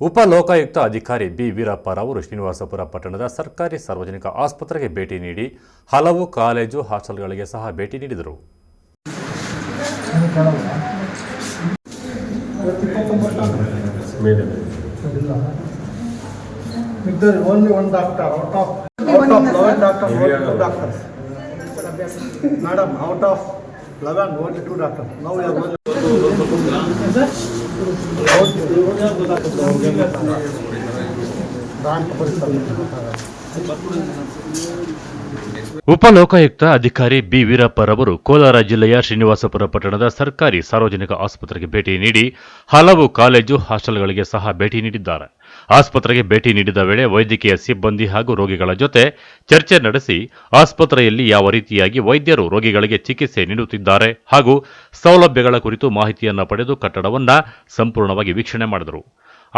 ಉಪ ಲೋಕಾಯುಕ್ತ ಅಧಿಕಾರಿ ಬಿ ವೀರಪ್ಪರವರು ಶ್ರೀನಿವಾಸಪುರ ಪಟ್ಟಣದ ಸರ್ಕಾರಿ ಸಾರ್ವಜನಿಕ ಆಸ್ಪತ್ರೆಗೆ ಭೇಟಿ ನೀಡಿ ಹಲವು ಕಾಲೇಜು ಹಾಸ್ಟೆಲ್ಗಳಿಗೆ ಸಹ ಭೇಟಿ ನೀಡಿದರು. Only one doctor out of 11 doctors, only 2 doctors. Madam, out of 11, only 2 doctors. Now we are only. Upalokayukta ಅಧಿಕಾರಿ ಬಿ ವೀರಪ್ಪರವರು ಕೋಲಾರ ಜಿಲ್ಲೆಯ ಶ್ರೀನಿವಾಸಪುರ ಪಟ್ಟಣದ ಸರ್ಕಾರಿ ಸಾರ್ವಜನಿಕ ಆಸ್ಪತ್ರೆಗೆ ಭೇಟಿ ನೀಡಿ ಹಲವು ಕಾಲೇಜು ಹಾಸ್ಟೆಲ್ಗಳಿಗೆ ಸಹ ಭೇಟಿ ನೀಡಿದ್ದಾರೆ. ಆಸ್ಪತ್ರೆಗೆ ಭೇಟಿ ನೀಡಿದ ವೇಳೆ ವೈದ್ಯಕೀಯ ಸಿಬ್ಬಂದಿ ಹಾಗೂ ರೋಗಿಗಳ ಜೊತೆ ಚರ್ಚೆ ನಡೆಸಿ ಆಸ್ಪತ್ರೆಯಲ್ಲಿ ಯಾವ ರೀತಿಯಾಗಿ ವೈದ್ಯರು ರೋಗಿಗಳಿಗೆ ಚಿಕಿತ್ಸೆ ನೀಡುತ್ತಿದ್ದಾರೆ ಹಾಗೂ ಸೌಲಭ್ಯಗಳ ಕುರಿತು ಮಾಹಿತಿಯನ್ನು ಪಡೆದು ಕಟ್ಟಡವನ್ನು ಸಂಪೂರ್ಣವಾಗಿ ವೀಕ್ಷಣೆ ಮಾಡಿದರು.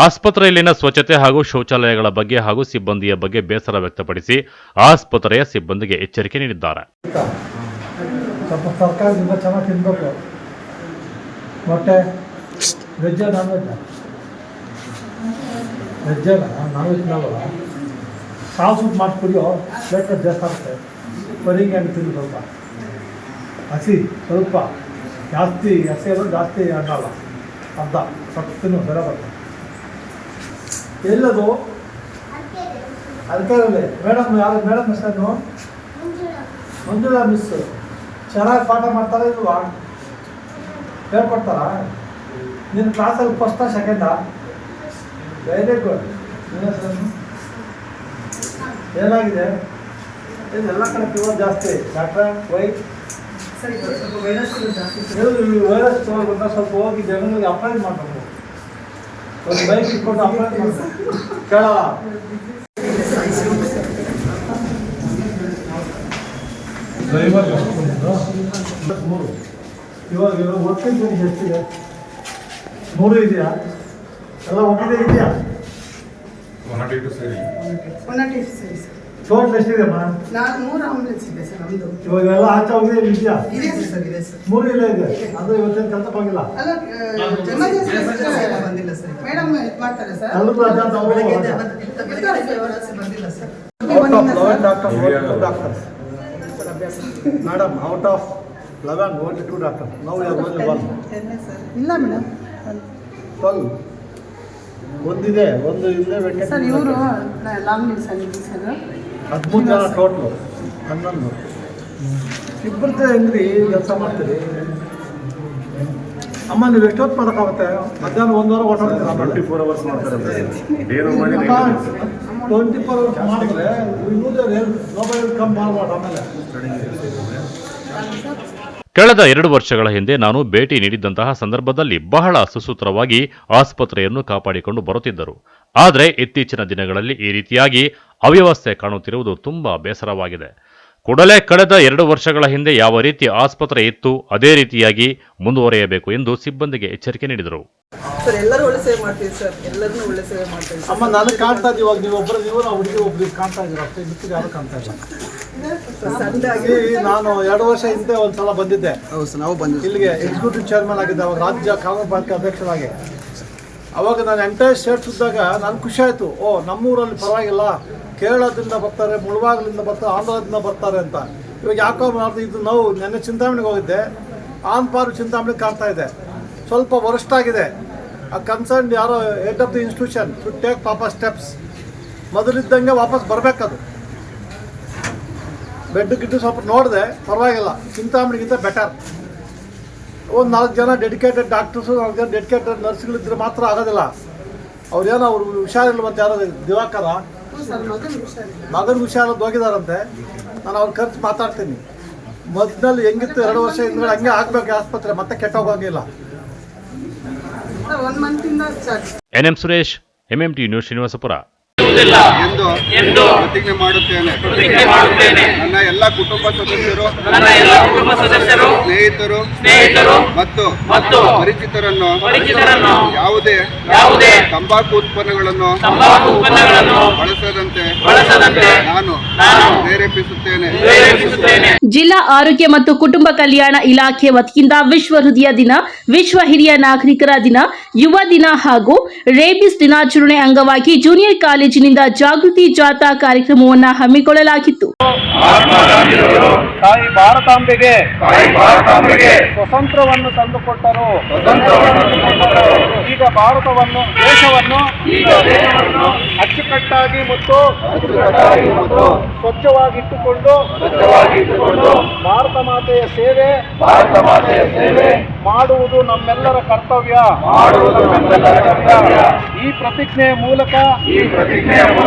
ಆಸ್ಪತ್ರೆಯಲ್ಲಿನ ಸ್ವಚ್ಛತೆ ಹಾಗೂ ಶೌಚಾಲಯಗಳ ಬಗ್ಗೆ ಹಾಗೂ ಸಿಬ್ಬಂದಿಯ ಬಗ್ಗೆ ಬೇಸರ ವ್ಯಕ್ತಪಡಿಸಿ ಆಸ್ಪತ್ರೆಯ ಸಿಬ್ಬಂದಿಗೆ ಎಚ್ಚರಿಕೆ ನೀಡಿದ್ದಾರೆ. ಸ್ವಲ್ಪ ಸರ್ಕಾರದಿಂದ ಚೆನ್ನಾಗಿ ತಿನ್ಬೇಕು. ಮೊಟ್ಟೆ ವೆಜ್ಜ ನಾನ್ ವೆಜ್ಜ ವೆಜ್ಜಲ್ಲ ನಾನ್ ವೆಜ್ ನಾವಲ್ಲ ಕಾವು ಸೂಪ್ ಮಾಡಿ ಕುಡಿಯೋ ಪ್ಲೇಟ್ ಜಾಸ್ತಿ ಆಗುತ್ತೆ. ಬರೀಗೆ ಹಣ್ಣು ತಿಂದು ಸ್ವಲ್ಪ ಹಸಿ ಸ್ವಲ್ಪ ಜಾಸ್ತಿ ಹಸಿ ಎಲ್ಲ ಜಾಸ್ತಿ ಹಣ್ಣಲ್ಲ ಅರ್ಧ ಸ್ವಲ್ಪ ತಿನ್ನು ಬೆಲೆ ಬರ್ತದೆ. ಎಲ್ಲದು ಅದಕ್ಕೆ ಮೇಡಮ್ ಯಾರು ಮೇಡಮ್ ಹೆಸರು ಮಂಜುಳಾ ಮಿಸ್ ಚೆನ್ನಾಗಿ ಪಾಠ ಮಾಡ್ತಾರೆ ಇಲ್ವಾ? ಹೇಳ್ಕೊಡ್ತಾರ? ನಿನ್ನ ಕ್ಲಾಸಲ್ಲಿ ಫಸ್ಟಾ ಸೆಕೆಂಡಾ? Very good. ಏನಾಗಿದೆ? ಎಲ್ಲ ಕಡೆ ಫೀವರ್ ಜಾಸ್ತಿ ಡಾಕ್ಟ್ರೆ ವೈ ವೈರಸ್ ಬಂದ ಸ್ವಲ್ಪ ಹೋಗಿ ಜನಗಳಿಗೆ ಅಪ್ಲೈ ಮಾಡಬೇಕು. ಒಂದು ಬೈಕ್ ಇಟ್ಕೊಂಡು ಅಪ್ಲೈ ಮಾಡಬೇಕು. ಕೇಳಲ್ಲ ಡ್ರೈವರ್ 3 ಇವಾಗ ವರ್ಕಿಂಗ್ ಡೇಸ್ ಎಷ್ಟಿದೆ? 3 ಇದೆಯಾ? ಎಲ್ಲ ಒಟ್ಟಿದೆ ಇದೆಯಾ? 102 ಸರಿ. 102 ಸರಿ ಸರ್. ಟೋಟಲ್ ಎಷ್ಟಿದೆ ಅಮ್ಮ? 3 ಆಂಬುಲೆನ್ಸ್ ಇದೆ ಸರ್ ನಮ್ಮದು. ಇವಾಗ ಎಲ್ಲ ಆಚೆ ಹೋಗಿದೆ ಇದೆಯಾ? ಇದೆ ಸರ್ ಇದೆ ಸರ್. 3 ಇಲ್ಲ ಇದೆ ಅಂದ್ರೆ ಇವತ್ತೇನು ಕೆಲಸ ಹೋಗಿಲ್ಲ. ಅಲ್ಲ ಎಮರ್ಜೆನ್ಸಿ ಬಂದಿಲ್ಲ ಸರ್. ಮೇಡಮ್ ಮಾಡ್ತಾರೆ ಸರ್. ಎಲ್ಲರೂ ರಜಾ ಅಂತ ಬಂದಿಲ್ಲ sir. Doctors madam out of 11 only 2 doctor. ನಾವು only 1. ಇಲ್ಲ ಮೇಡಮ್ 12 ಒಂದಿದೆ ಒಂದು ಇಲ್ಲೇ ವೇಕೆಂಟ್ ಸರ್. ಇವರು ಲಾಂಗ್ ಲೀವ್ ಸರ್ 13 ಜನ ಟೋಟ್ಲು 11 ಇಬ್ಬರದ್ದೇ ಹೆಂಗ್ರಿ ಕೆಲಸ ಮಾಡ್ತೀರಿ? ಅಮ್ಮ ನೀವು ಎಷ್ಟೊತ್ತು ಮಾಡೋಕ್ಕಾಗುತ್ತೆ? ಮಧ್ಯಾಹ್ನ 1 ವಾರ ಓಡಾಡ್ತೀರ? 24 hours ಮಾಡ್ತಾರೆ 24 hours ಮಾಡಿದ್ರೆ ಮೊಬೈಲ್ ಕಮ್ ಮಾಡ್ಬೋದು. ಆಮೇಲೆ ಕಳೆದ 2 ವರ್ಷಗಳ ಹಿಂದೆ ನಾನು ಭೇಟಿ ನೀಡಿದ್ದಂತಹ ಸಂದರ್ಭದಲ್ಲಿ ಬಹಳ ಸುಸೂತ್ರವಾಗಿ ಆಸ್ಪತ್ರೆಯನ್ನು ಕಾಪಾಡಿಕೊಂಡು ಬರುತ್ತಿದ್ದರು. ಆದರೆ ಇತ್ತೀಚಿನ ದಿನಗಳಲ್ಲಿ ಈ ರೀತಿಯಾಗಿ ಅವ್ಯವಸ್ಥೆ ಕಾಣುತ್ತಿರುವುದು ತುಂಬಾ ಬೇಸರವಾಗಿದೆ. ಕೂಡಲೇ ಕಳೆದ 2 ವರ್ಷಗಳ ಹಿಂದೆ ಯಾವ ರೀತಿ ಆಸ್ಪತ್ರೆ ಇತ್ತು ಅದೇ ರೀತಿಯಾಗಿ ಮುಂದುವರಿಯಬೇಕು ಎಂದು ಸಿಬ್ಬಂದಿಗೆ ಎಚ್ಚರಿಕೆ ನೀಡಿದರು. ಸರ್ ಎಲ್ಲರೂ ಒಳ್ಳೆ ಸೇವೆ ಮಾಡ್ತೀವಿ ಸರ್. ಎಲ್ಲರನ್ನೂ ಒಳ್ಳೆ ಸೇವೆ ಮಾಡ್ತೀವಿ. ಅಮ್ಮ ನನಗೆ ಕಾಣ್ತಾ ಇದ್ದೀವಿ. ಇವಾಗ ನೀವು ಒಬ್ಬರು ನೀವು ನಾವು ಹುಡುಗಿ ಒಬ್ರಿಗೆ ಕಾಣ್ತಾ ಇದ್ದೀರ ಅಷ್ಟೇ, ಬಿಟ್ಟು ಯಾರು ಕಾಣ್ತಾ ಇಲ್ಲ. ನಾನು 2 ವರ್ಷ ಹಿಂದೆ ಒಂದ್ಸಲ ಬಂದಿದ್ದೆ. ನಾವು ಬಂದಿದ್ದೆ ಇಲ್ಲಿಗೆ ಎಕ್ಸಿಕ್ಯೂಟಿವ್ ಚೇರ್ಮನ್ ಆಗಿದ್ದೆ ಅವಾಗ, ರಾಜ್ಯ ಕಾಂಗ್ರೆಸ್ ಪಾರ್ಟಿ ಅಧ್ಯಕ್ಷರಾಗಿ. ಅವಾಗ ನಾನು ಎಂಟೈರ್ ಸ್ಟೇಟ್ಸ್ ಇದ್ದಾಗ ನನಗೆ ಖುಷಿ ಆಯಿತು. ಓ ನಮ್ಮೂರಲ್ಲಿ ಪರವಾಗಿಲ್ಲ, ಕೇರಳದಿಂದ ಬರ್ತಾರೆ, ಮುಳಬಾಗಿಲಿಂದ ಬರ್ತಾರೆ, ಆಂಧ್ರದಿಂದ ಬರ್ತಾರೆ ಅಂತ. ಇವಾಗ ಯಾಕೋ ಮಾಡಿದೆ ಇದು ನಾವು ನೆನ್ನೆ ಚಿಂತಾಮಣಿಗೆ ಹೋಗಿದ್ದೆ. ಆನ್ ಪಾರು ಚಿಂತಾಮಣಿ ಕಾಣ್ತಾ ಇದೆ. ಸ್ವಲ್ಪ ವರಿಷ್ಠ ಆಗಿದೆ. ಆ ಕನ್ಸರ್ನ್ ಯಾರೋ head of the institution should take ಪಾಪ ಸ್ಟೆಪ್ಸ್. ಮೊದಲಿದ್ದಂಗೆ ವಾಪಸ್ ಬರಬೇಕದು. ಬೆಡ್ ಗಿಡ್ಡು ಸ್ವಲ್ಪ ನೋಡಿದೆ, ಪರವಾಗಿಲ್ಲ, ಚಿಂತಾಮಣಿಗಿಂತ ಬೆಟರ್. ಒಂದು 4 ಜನ ಡೆಡಿಕೇಟೆಡ್ ಡಾಕ್ಟರ್ಸು, 4 ಜನ ಡೆಡಿಕೇಟೆಡ್ ನರ್ಸ್ಗಳಿದ್ರೆ ಮಾತ್ರ ಆಗೋದಿಲ್ಲ. ಅವ್ರೇನೋ ಅವ್ರು ಹುಷಾರಿಲ್ವಂತ ಯಾರೋ ದಿವಾಕರ ಮಗನ ಹುಷಾರಲ್ಲಿ ಹೋಗಿದಾರಂತೆ. ನಾನು ಅವ್ರ ಖರ್ಚು ಮಾತಾಡ್ತೀನಿ. ಮೊದಲಲ್ಲಿ ಹೆಂಗಿತ್ತು 2 ವರ್ಷ ಹಿಂದ್ಗಡೆ ಹಂಗೆ ಆಗ್ಬೇಕು ಆಸ್ಪತ್ರೆ, ಮತ್ತೆ ಕೆಟ್ಟೋಗಂಗಿಲ್ಲ. NM Suresh, MMT news, Srinivaspur. ಎಂದು ಪ್ರತಿಜ್ಞೆ ಮಾಡುತ್ತೇನೆ. ನನ್ನ ಎಲ್ಲ ಕುಟುಂಬ ಸದಸ್ಯರು, ಸ್ನೇಹಿತರು ಮತ್ತು ಪರಿಚಿತರನ್ನು ಯಾವುದೇ ತಂಬಾಕು ಉತ್ಪನ್ನಗಳನ್ನು ಬಳಸದಂತೆ ನಾನು ಪ್ರೇರೇಪಿಸುತ್ತೇನೆ. ಜಿಲ್ಲಾ ಆರೋಗ್ಯ ಮತ್ತು ಕುಟುಂಬ ಕಲ್ಯಾಣ ಇಲಾಖೆ ವತಿಯಿಂದ ವಿಶ್ವ ಹೃದಯ ದಿನ, ವಿಶ್ವ ಹಿರಿಯ ನಾಗರಿಕರ ದಿನ, ಯುವ ದಿನ ಹಾಗೂ ರೇಬಿಸ್ ದಿನಾಚರಣೆ ಅಂಗವಾಗಿ ಜೂನಿಯರ್ ಕಾಲೇಜಿನಿಂದ ಜಾಗೃತಿ ಜಾಥಾ ಕಾರ್ಯಕ್ರಮವನ್ನು ಹಮ್ಮಿಕೊಳ್ಳಲಾಗಿತ್ತು. ತಾಯಿ ಭಾರತಾಂಬೆಗೆ ಸ್ವತಂತ್ರವನ್ನು ತಂದುಕೊಟ್ಟರು. ಈಗ ಭಾರತವನ್ನು ದೇಶವನ್ನು ಅಚ್ಚುಕಟ್ಟಾಗಿ ಮತ್ತು ಸ್ವಚ್ಛವಾಗಿಟ್ಟುಕೊಂಡು ಭಾರತ ಮಾತೆಯ ಸೇವೆ ಮಾಡುವುದು ನಮ್ಮೆಲ್ಲರ ಕರ್ತವ್ಯ. ಈ ಪ್ರತಿಜ್ಞೆಯ ಮೂಲಕ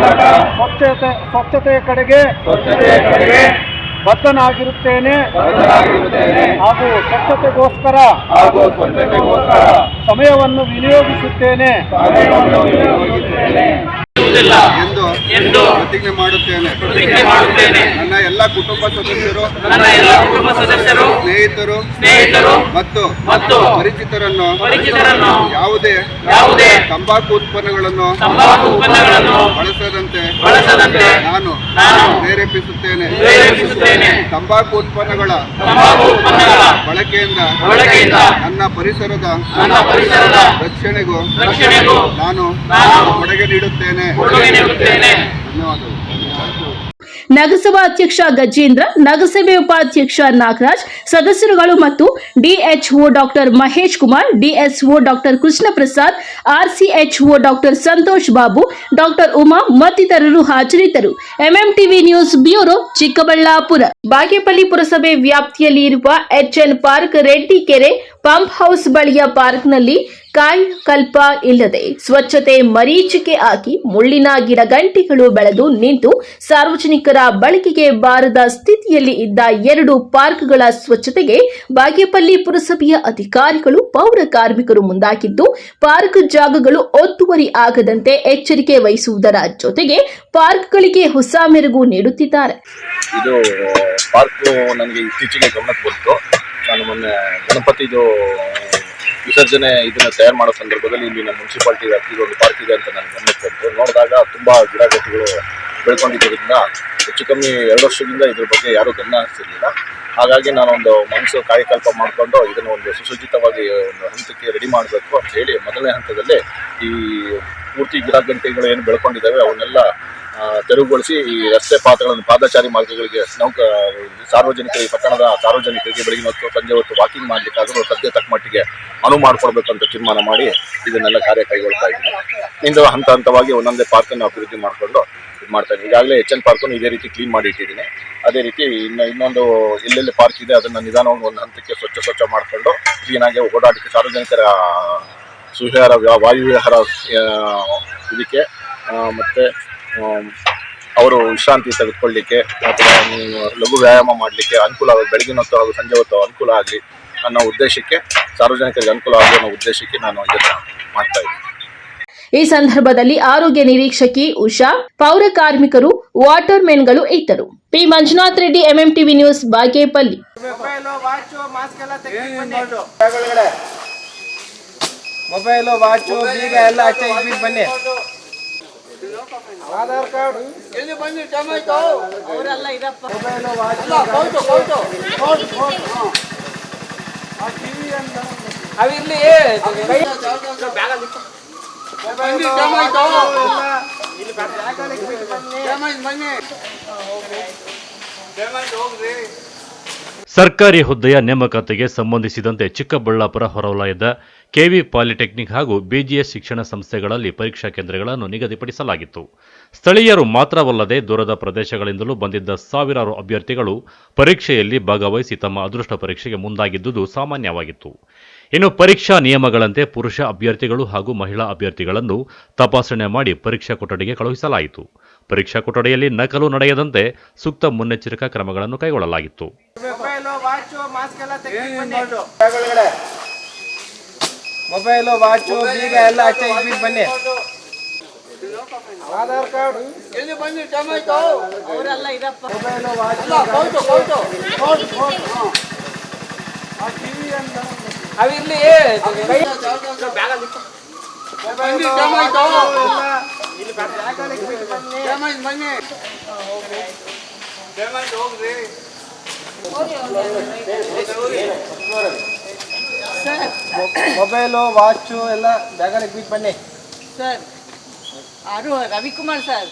ಸ್ವಚ್ಛತೆಯ ಕಡೆಗೆ ಬದ್ಧನಾಗಿರುತ್ತೇನೆ ಹಾಗೂ ಸ್ವಚ್ಛತೆಗೋಸ್ಕರ ಸಮಯವನ್ನು ವಿನಿಯೋಗಿಸುತ್ತೇನೆ ಎಂದು ಪ್ರತಿಜ್ಞೆ ಮಾಡುತ್ತೇನೆ. ನನ್ನ ಎಲ್ಲ ಕುಟುಂಬ ಸದಸ್ಯರು, ಸ್ನೇಹಿತರು ಮತ್ತು ಪರಿಚಿತರನ್ನು ಯಾವುದೇ ತಂಬಾಕು ಉತ್ಪನ್ನಗಳನ್ನು ಬಳಸದಂತೆ ನಾನು ಪ್ರೇರೇಪಿಸುತ್ತೇನೆ. ತಂಬಾಕು ಉತ್ಪನ್ನಗಳ ಬಳಕೆಯಿಂದ ನನ್ನ ಪರಿಸರದ ರಕ್ಷಣೆಗೂ ನಾನು ಕೊಡುಗೆ ನೀಡುತ್ತೇನೆ. ಧನ್ಯವಾದಗಳು. ನಗರಸಭಾ ಅಧ್ಯಕ್ಷ ಗಜೇಂದ್ರ, ನಗರಸಭೆ ಉಪಾಧ್ಯಕ್ಷ ನಾಗರಾಜ್, ಸದಸ್ಯರುಗಳು ಮತ್ತು DHO doctor Mahesh Kumar, DSO doctor Krishna Prasad, RCHO doctor Santosh Babu, doctor Uma ಮತ್ತಿತರರು ಹಾಜರಿದ್ದರು. MMTV news bureau, Chikkaballapura. Bagepalli ಪುರಸಭೆ ವ್ಯಾಪ್ತಿಯಲ್ಲಿ ಇರುವ ಎಚ್ಎನ್ ಪಾರ್ಕ್, ರೆಡ್ಡಿ ಕೆರೆ, ಪಂಪ್ ಹೌಸ್ ಬಳಿಯ ಪಾರ್ಕ್ನಲ್ಲಿ ಕಾಯಕಲ್ಪ ಇಲ್ಲದೆ ಸ್ವಚ್ಛತೆ ಮರೀಚಿಕೆ ಆಗಿ ಮುಳ್ಳಿನ ಗಿಡಗಂಟಿಗಳು ಬೆಳೆದು ನಿಂತು ಸಾರ್ವಜನಿಕರ ಬಳಕೆಗೆ ಬಾರದ ಸ್ಥಿತಿಯಲ್ಲಿ ಇದ್ದ 2 ಪಾರ್ಕ್ಗಳ ಸ್ವಚ್ಛತೆಗೆ ಬಾಗೇಪಲ್ಲಿ ಪುರಸಭೆಯ ಅಧಿಕಾರಿಗಳು, ಪೌರ ಕಾರ್ಮಿಕರು ಮುಂದಾಗಿದ್ದು, ಪಾರ್ಕ್ ಜಾಗಗಳು ಒತ್ತುವರಿ ಆಗದಂತೆ ಎಚ್ಚರಿಕೆ ವಹಿಸುವುದರ ಜೊತೆಗೆ ಪಾರ್ಕ್ಗಳಿಗೆ ಹೊಸ ಮೆರುಗು ನೀಡುತ್ತಿದ್ದಾರೆ. ಇದು ಪಾರ್ಕ್ ನನಗೆ ಇತ್ತೀಚೆಗೆ ಗಮನಕ್ಕೆ ಬಂತು. ನಾನು ಮೊನ್ನೆ ಗಣಪತಿದು ವಿಸರ್ಜನೆ ಇದನ್ನ ತಯಾರು ಮಾಡೋ ಸಂದರ್ಭದಲ್ಲಿ ಇಲ್ಲಿನ ಮುನ್ಸಿಪಾಲಿಟಿ ವ್ಯಾಪ್ತಿಗೆ ಒಂದು ಪಾರ್ಕ್ ಇದೆ ಅಂತ ನನಗೆ ಗಮನಕ್ಕೆ ಬಂತು. ನೋಡಿದಾಗ ತುಂಬ ಗಿಡಗಂಟಿಗಳು ಬೆಳ್ಕೊಂಡಿದ್ದರಿಂದ ಹೆಚ್ಚು ಕಮ್ಮಿ 2 ವರ್ಷದಿಂದ ಇದ್ರ ಬಗ್ಗೆ ಯಾರೂ ಗಮನ ಹರಿಸಿರಲಿಲ್ಲ. ಹಾಗಾಗಿ ನಾನೊಂದು ಮನಸ್ಸು ಕಾಯಕಲ್ಪ ಮಾಡಿಕೊಂಡು ಇದನ್ನು ಒಂದು ಸುಸಜ್ಜಿತವಾಗಿ ಒಂದು ಹಂತಕ್ಕೆ ರೆಡಿ ಮಾಡಬೇಕು ಅಂತ ಹೇಳಿ ಮೊದಲನೇ ಹಂತದಲ್ಲಿ ಈ ಪೂರ್ತಿ ಗಿಡಗಂಟಿಗಳು ಏನು ಬೆಳ್ಕೊಂಡಿದ್ದಾವೆ ಅವನ್ನೆಲ್ಲ ತೆರವುಗೊಳಿಸಿ ಈ ರಸ್ತೆ ಪಾತ್ರಗಳನ್ನು, ಪಾದಚಾರಿ ಮಾರ್ಗಗಳಿಗೆ ಸಾರ್ವಜನಿಕರಿಗೆ, ಪಟ್ಟಣದ ಸಾರ್ವಜನಿಕರಿಗೆ ಬೆಳಗಿನ ಹೊತ್ತು, ಸಂಜೆ ಹೊತ್ತು ವಾಕಿಂಗ್ ಮಾಡಲಿಕ್ಕಾದರೂ ಸದ್ಯ ತಕ್ಕ ಮಟ್ಟಿಗೆ ಅನುವು ಮಾಡಿಕೊಡ್ಬೇಕು ಅಂತ ತೀರ್ಮಾನ ಮಾಡಿ ಇದನ್ನೆಲ್ಲ ಕಾರ್ಯ ಕೈಗೊಳ್ತಾ ಇದ್ದೀನಿ. ಇಂದು ಹಂತ ಹಂತವಾಗಿ ಒಂದೊಂದೇ ಪಾರ್ಕನ್ನು ಅಭಿವೃದ್ಧಿ ಮಾಡಿಕೊಂಡು ಇದು ಮಾಡ್ತಾ ಇದ್ದೀನಿ. ಈಗಾಗಲೇ ಎಚ್ಎನ್ ಪಾರ್ಕನ್ನು ಇದೇ ರೀತಿ ಕ್ಲೀನ್ ಮಾಡಿ ಇಟ್ಟಿದ್ದೀನಿ. ಅದೇ ರೀತಿ ಇನ್ನೊಂದು ಎಲ್ಲೆಲ್ಲಿ ಪಾರ್ಕ್ ಇದೆ ಅದನ್ನು ನಿಧಾನವಾಗಿ ಒಂದು ಹಂತಕ್ಕೆ ಸ್ವಚ್ಛ ಮಾಡಿಕೊಂಡು ಕ್ಲೀನಾಗಿ ಓಡಾಟಕ್ಕೆ, ಸಾರ್ವಜನಿಕರ ಸುವಿಹಾರ, ವಾಯುವಿಹಾರ ಇದಕ್ಕೆ ಮತ್ತು ಅವರು ವಿಶ್ರಾಂತಿ ತೆಗೆದುಕೊಳ್ಳಲಿಕ್ಕೆ ಅಥವಾ ಲಘು ವ್ಯಾಯಾಮ ಮಾಡಲಿಕ್ಕೆ ಅನುಕೂಲ ಆಗುತ್ತೆ, ಬೆಳಗಿನ ಹೊತ್ತು ಹಾಗೂ ಸಂಜೆ ಹೊತ್ತು ಅನುಕೂಲ ಆಗಲಿ ಅನ್ನೋ ಉದ್ದೇಶಕ್ಕೆ, ಸಾರ್ವಜನಿಕರಿಗೆ ಅನುಕೂಲ ಆಗಲಿ ಅನ್ನೋ ಉದ್ದೇಶಕ್ಕೆ ನಾನು ಇದನ್ನು ಮಾಡ್ತಾ ಇದ್ದೀನಿ. ಈ ಸಂದರ್ಭದಲ್ಲಿ ಆರೋಗ್ಯ ನಿರೀಕ್ಷಕಿ ಉಷಾ, ಪೌರ ಕಾರ್ಮಿಕರು, ವಾಟರ್ ಮೆನ್ಗಳು ಇದ್ದರು. P Manjunath Reddy, MMTV news, Bagepalli. Mobile, watch, ಬೀಗ ಎಲ್ಲ ಆಚೆ ಇಟ್ಬಿಟ್ಟು ಬನ್ನಿ. ಆಧಾರ್ ಕಾರ್ಡ್ ಬನ್ನಿ, ಅವರೆಲ್ಲ ಇದಪ್ಪ. Mobile, watch, ಅವಿರ್ಲಿ. ಸರ್ಕಾರಿ ಹುದ್ದೆಯ ನೇಮಕಾತಿಗೆ ಸಂಬಂಧಿಸಿದಂತೆ ಚಿಕ್ಕಬಳ್ಳಾಪುರ ಹೊರವಲಯದ ಕೆವಿ ಪಾಲಿಟೆಕ್ನಿಕ್ ಹಾಗೂ ಬಿಜಿಎಸ್ ಶಿಕ್ಷಣ ಸಂಸ್ಥೆಗಳಲ್ಲಿ ಪರೀಕ್ಷಾ ಕೇಂದ್ರಗಳನ್ನು ನಿಗದಿಪಡಿಸಲಾಗಿತ್ತು. ಸ್ಥಳೀಯರು ಮಾತ್ರವಲ್ಲದೆ ದೂರದ ಪ್ರದೇಶಗಳಿಂದಲೂ ಬಂದಿದ್ದ ಸಾವಿರಾರು ಅಭ್ಯರ್ಥಿಗಳು ಪರೀಕ್ಷೆಯಲ್ಲಿ ಭಾಗವಹಿಸಿ ತಮ್ಮ ಅದೃಷ್ಟ ಪರೀಕ್ಷೆಗೆ ಮುಂದಾಗಿದ್ದುದು ಸಾಮಾನ್ಯವಾಗಿತ್ತು. ಇನ್ನು ಪರೀಕ್ಷಾ ನಿಯಮಗಳಂತೆ ಪುರುಷ ಅಭ್ಯರ್ಥಿಗಳು ಹಾಗೂ ಮಹಿಳಾ ಅಭ್ಯರ್ಥಿಗಳನ್ನು ತಪಾಸಣೆ ಮಾಡಿ ಪರೀಕ್ಷಾ ಕೊಠಡಿಗೆ ಕಳುಹಿಸಲಾಯಿತು. ಪರೀಕ್ಷಾ ಕೊಠಡಿಯಲ್ಲಿ ನಕಲು ನಡೆಯದಂತೆ ಸೂಕ್ತ ಮುನ್ನೆಚ್ಚರಿಕಾ ಕ್ರಮಗಳನ್ನು ಕೈಗೊಳ್ಳಲಾಗಿತ್ತು. ಮೊಬೈಲು, ವಾಚು, ಬೀಗ ಎಲ್ಲ ಆಚೆ ಇಟ್ಬಿಟ್ಟು ಬನ್ನಿ. ಆಧಾರ್ ಕಾರ್ಡ್ ಬನ್ನಿ, ಅವರೆಲ್ಲ ಇದಪ್ಪ. ಮೊಬೈಲು, ವಾಚು, ಅವಿರ್ಲಿ. ಮೊಬೈಲು, ವಾಚು ಎಲ್ಲ ಬ್ಯಾಗಲ್ಲಿ ಇಟ್ಬಿಟ್ಟು ಬನ್ನಿ. ಸರ್, ಯಾರು ರವಿಕುಮಾರ್ ಸರ್,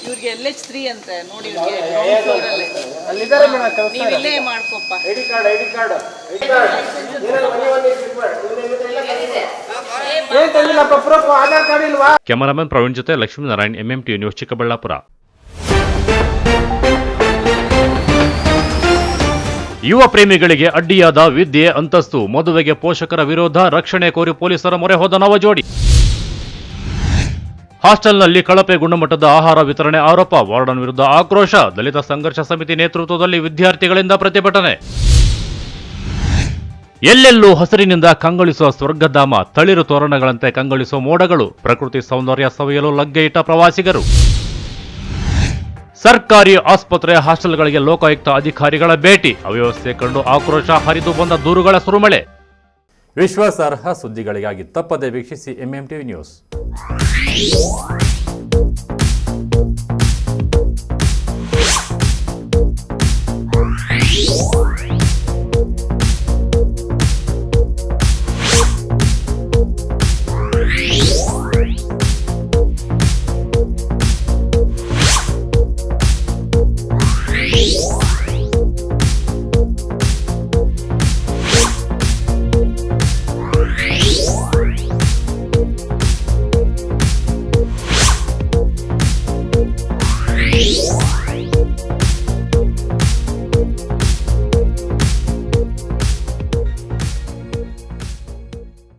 ಇವ್ರಿಗೆ LH3 ಅಂತ ನೋಡಿ, ಅಲ್ಲಿದ್ದಾರೆ ಮೇಡಮ್. ನೀವು ಇಲ್ಲೇ ಮಾಡ್ಕೊಪ್ಪ. ಐಡಿ ಕಾರ್ಡ್ ಏನ್ ತಂದಿಲ್ಲಪ್ಪ, ಪ್ರೂಫ್ ಆಧಾರ್ ಕಾರ್ಡ್ ಇಲ್ವಾ? ಕ್ಯಾಮರಾಮನ್ ಪ್ರವೀಣ್ ಜೊತೆ ಲಕ್ಷ್ಮೀನಾರಾಯಣ್, ಎಂಎಂಟಿವಿ ನ್ಯೂಸ್, ಚಿಕ್ಕಬಳ್ಳಾಪುರ. ಯುವ ಪ್ರೇಮಿಗಳಿಗೆ ಅಡ್ಡಿಯಾದ ವಿದ್ಯೆ, ಅಂತಸ್ತು, ಮದುವೆಗೆ ಪೋಷಕರ ವಿರೋಧ, ರಕ್ಷಣೆ ಕೋರಿ ಪೊಲೀಸರ ಮೊರೆ ಹೋದ ನವ ಜೋಡಿ. ಹಾಸ್ಟೆಲ್ನಲ್ಲಿ ಕಳಪೆ ಗುಣಮಟ್ಟದ ಆಹಾರ ವಿತರಣೆ ಆರೋಪ, ವಾರ್ಡನ್ ವಿರುದ್ಧ ಆಕ್ರೋಶ, ದಲಿತ ಸಂಘರ್ಷ ಸಮಿತಿ ನೇತೃತ್ವದಲ್ಲಿ ವಿದ್ಯಾರ್ಥಿಗಳಿಂದ ಪ್ರತಿಭಟನೆ. ಎಲ್ಲೆಲ್ಲೂ ಹಸಿರಿನಿಂದ ಕಂಗೊಳಿಸುವ ಸ್ವರ್ಗಧಾಮ, ತಳಿರು ತೋರಣಗಳಂತೆ ಕಂಗೊಳಿಸುವ ಮೋಡಗಳು, ಪ್ರಕೃತಿ ಸೌಂದರ್ಯ ಸವಿಯಲು ಲಗ್ಗೆ ಇಟ್ಟ ಪ್ರವಾಸಿಗರು. ಸರ್ಕಾರಿ ಆಸ್ಪತ್ರೆ ಹಾಸ್ಟೆಲ್ಗಳಿಗೆ ಲೋಕಾಯುಕ್ತ ಅಧಿಕಾರಿಗಳ ಭೇಟಿ, ಅವ್ಯವಸ್ಥೆ ಕಂಡು ಆಕ್ರೋಶ, ಹರಿದು ಬಂದ ದೂರುಗಳ ಸುರುಮಳೆ. ವಿಶ್ವಾಸಾರ್ಹ ಸುದ್ದಿಗಳಿಗಾಗಿ ತಪ್ಪದೆ ವೀಕ್ಷಿಸಿ MMTV ನ್ಯೂಸ್. Hey!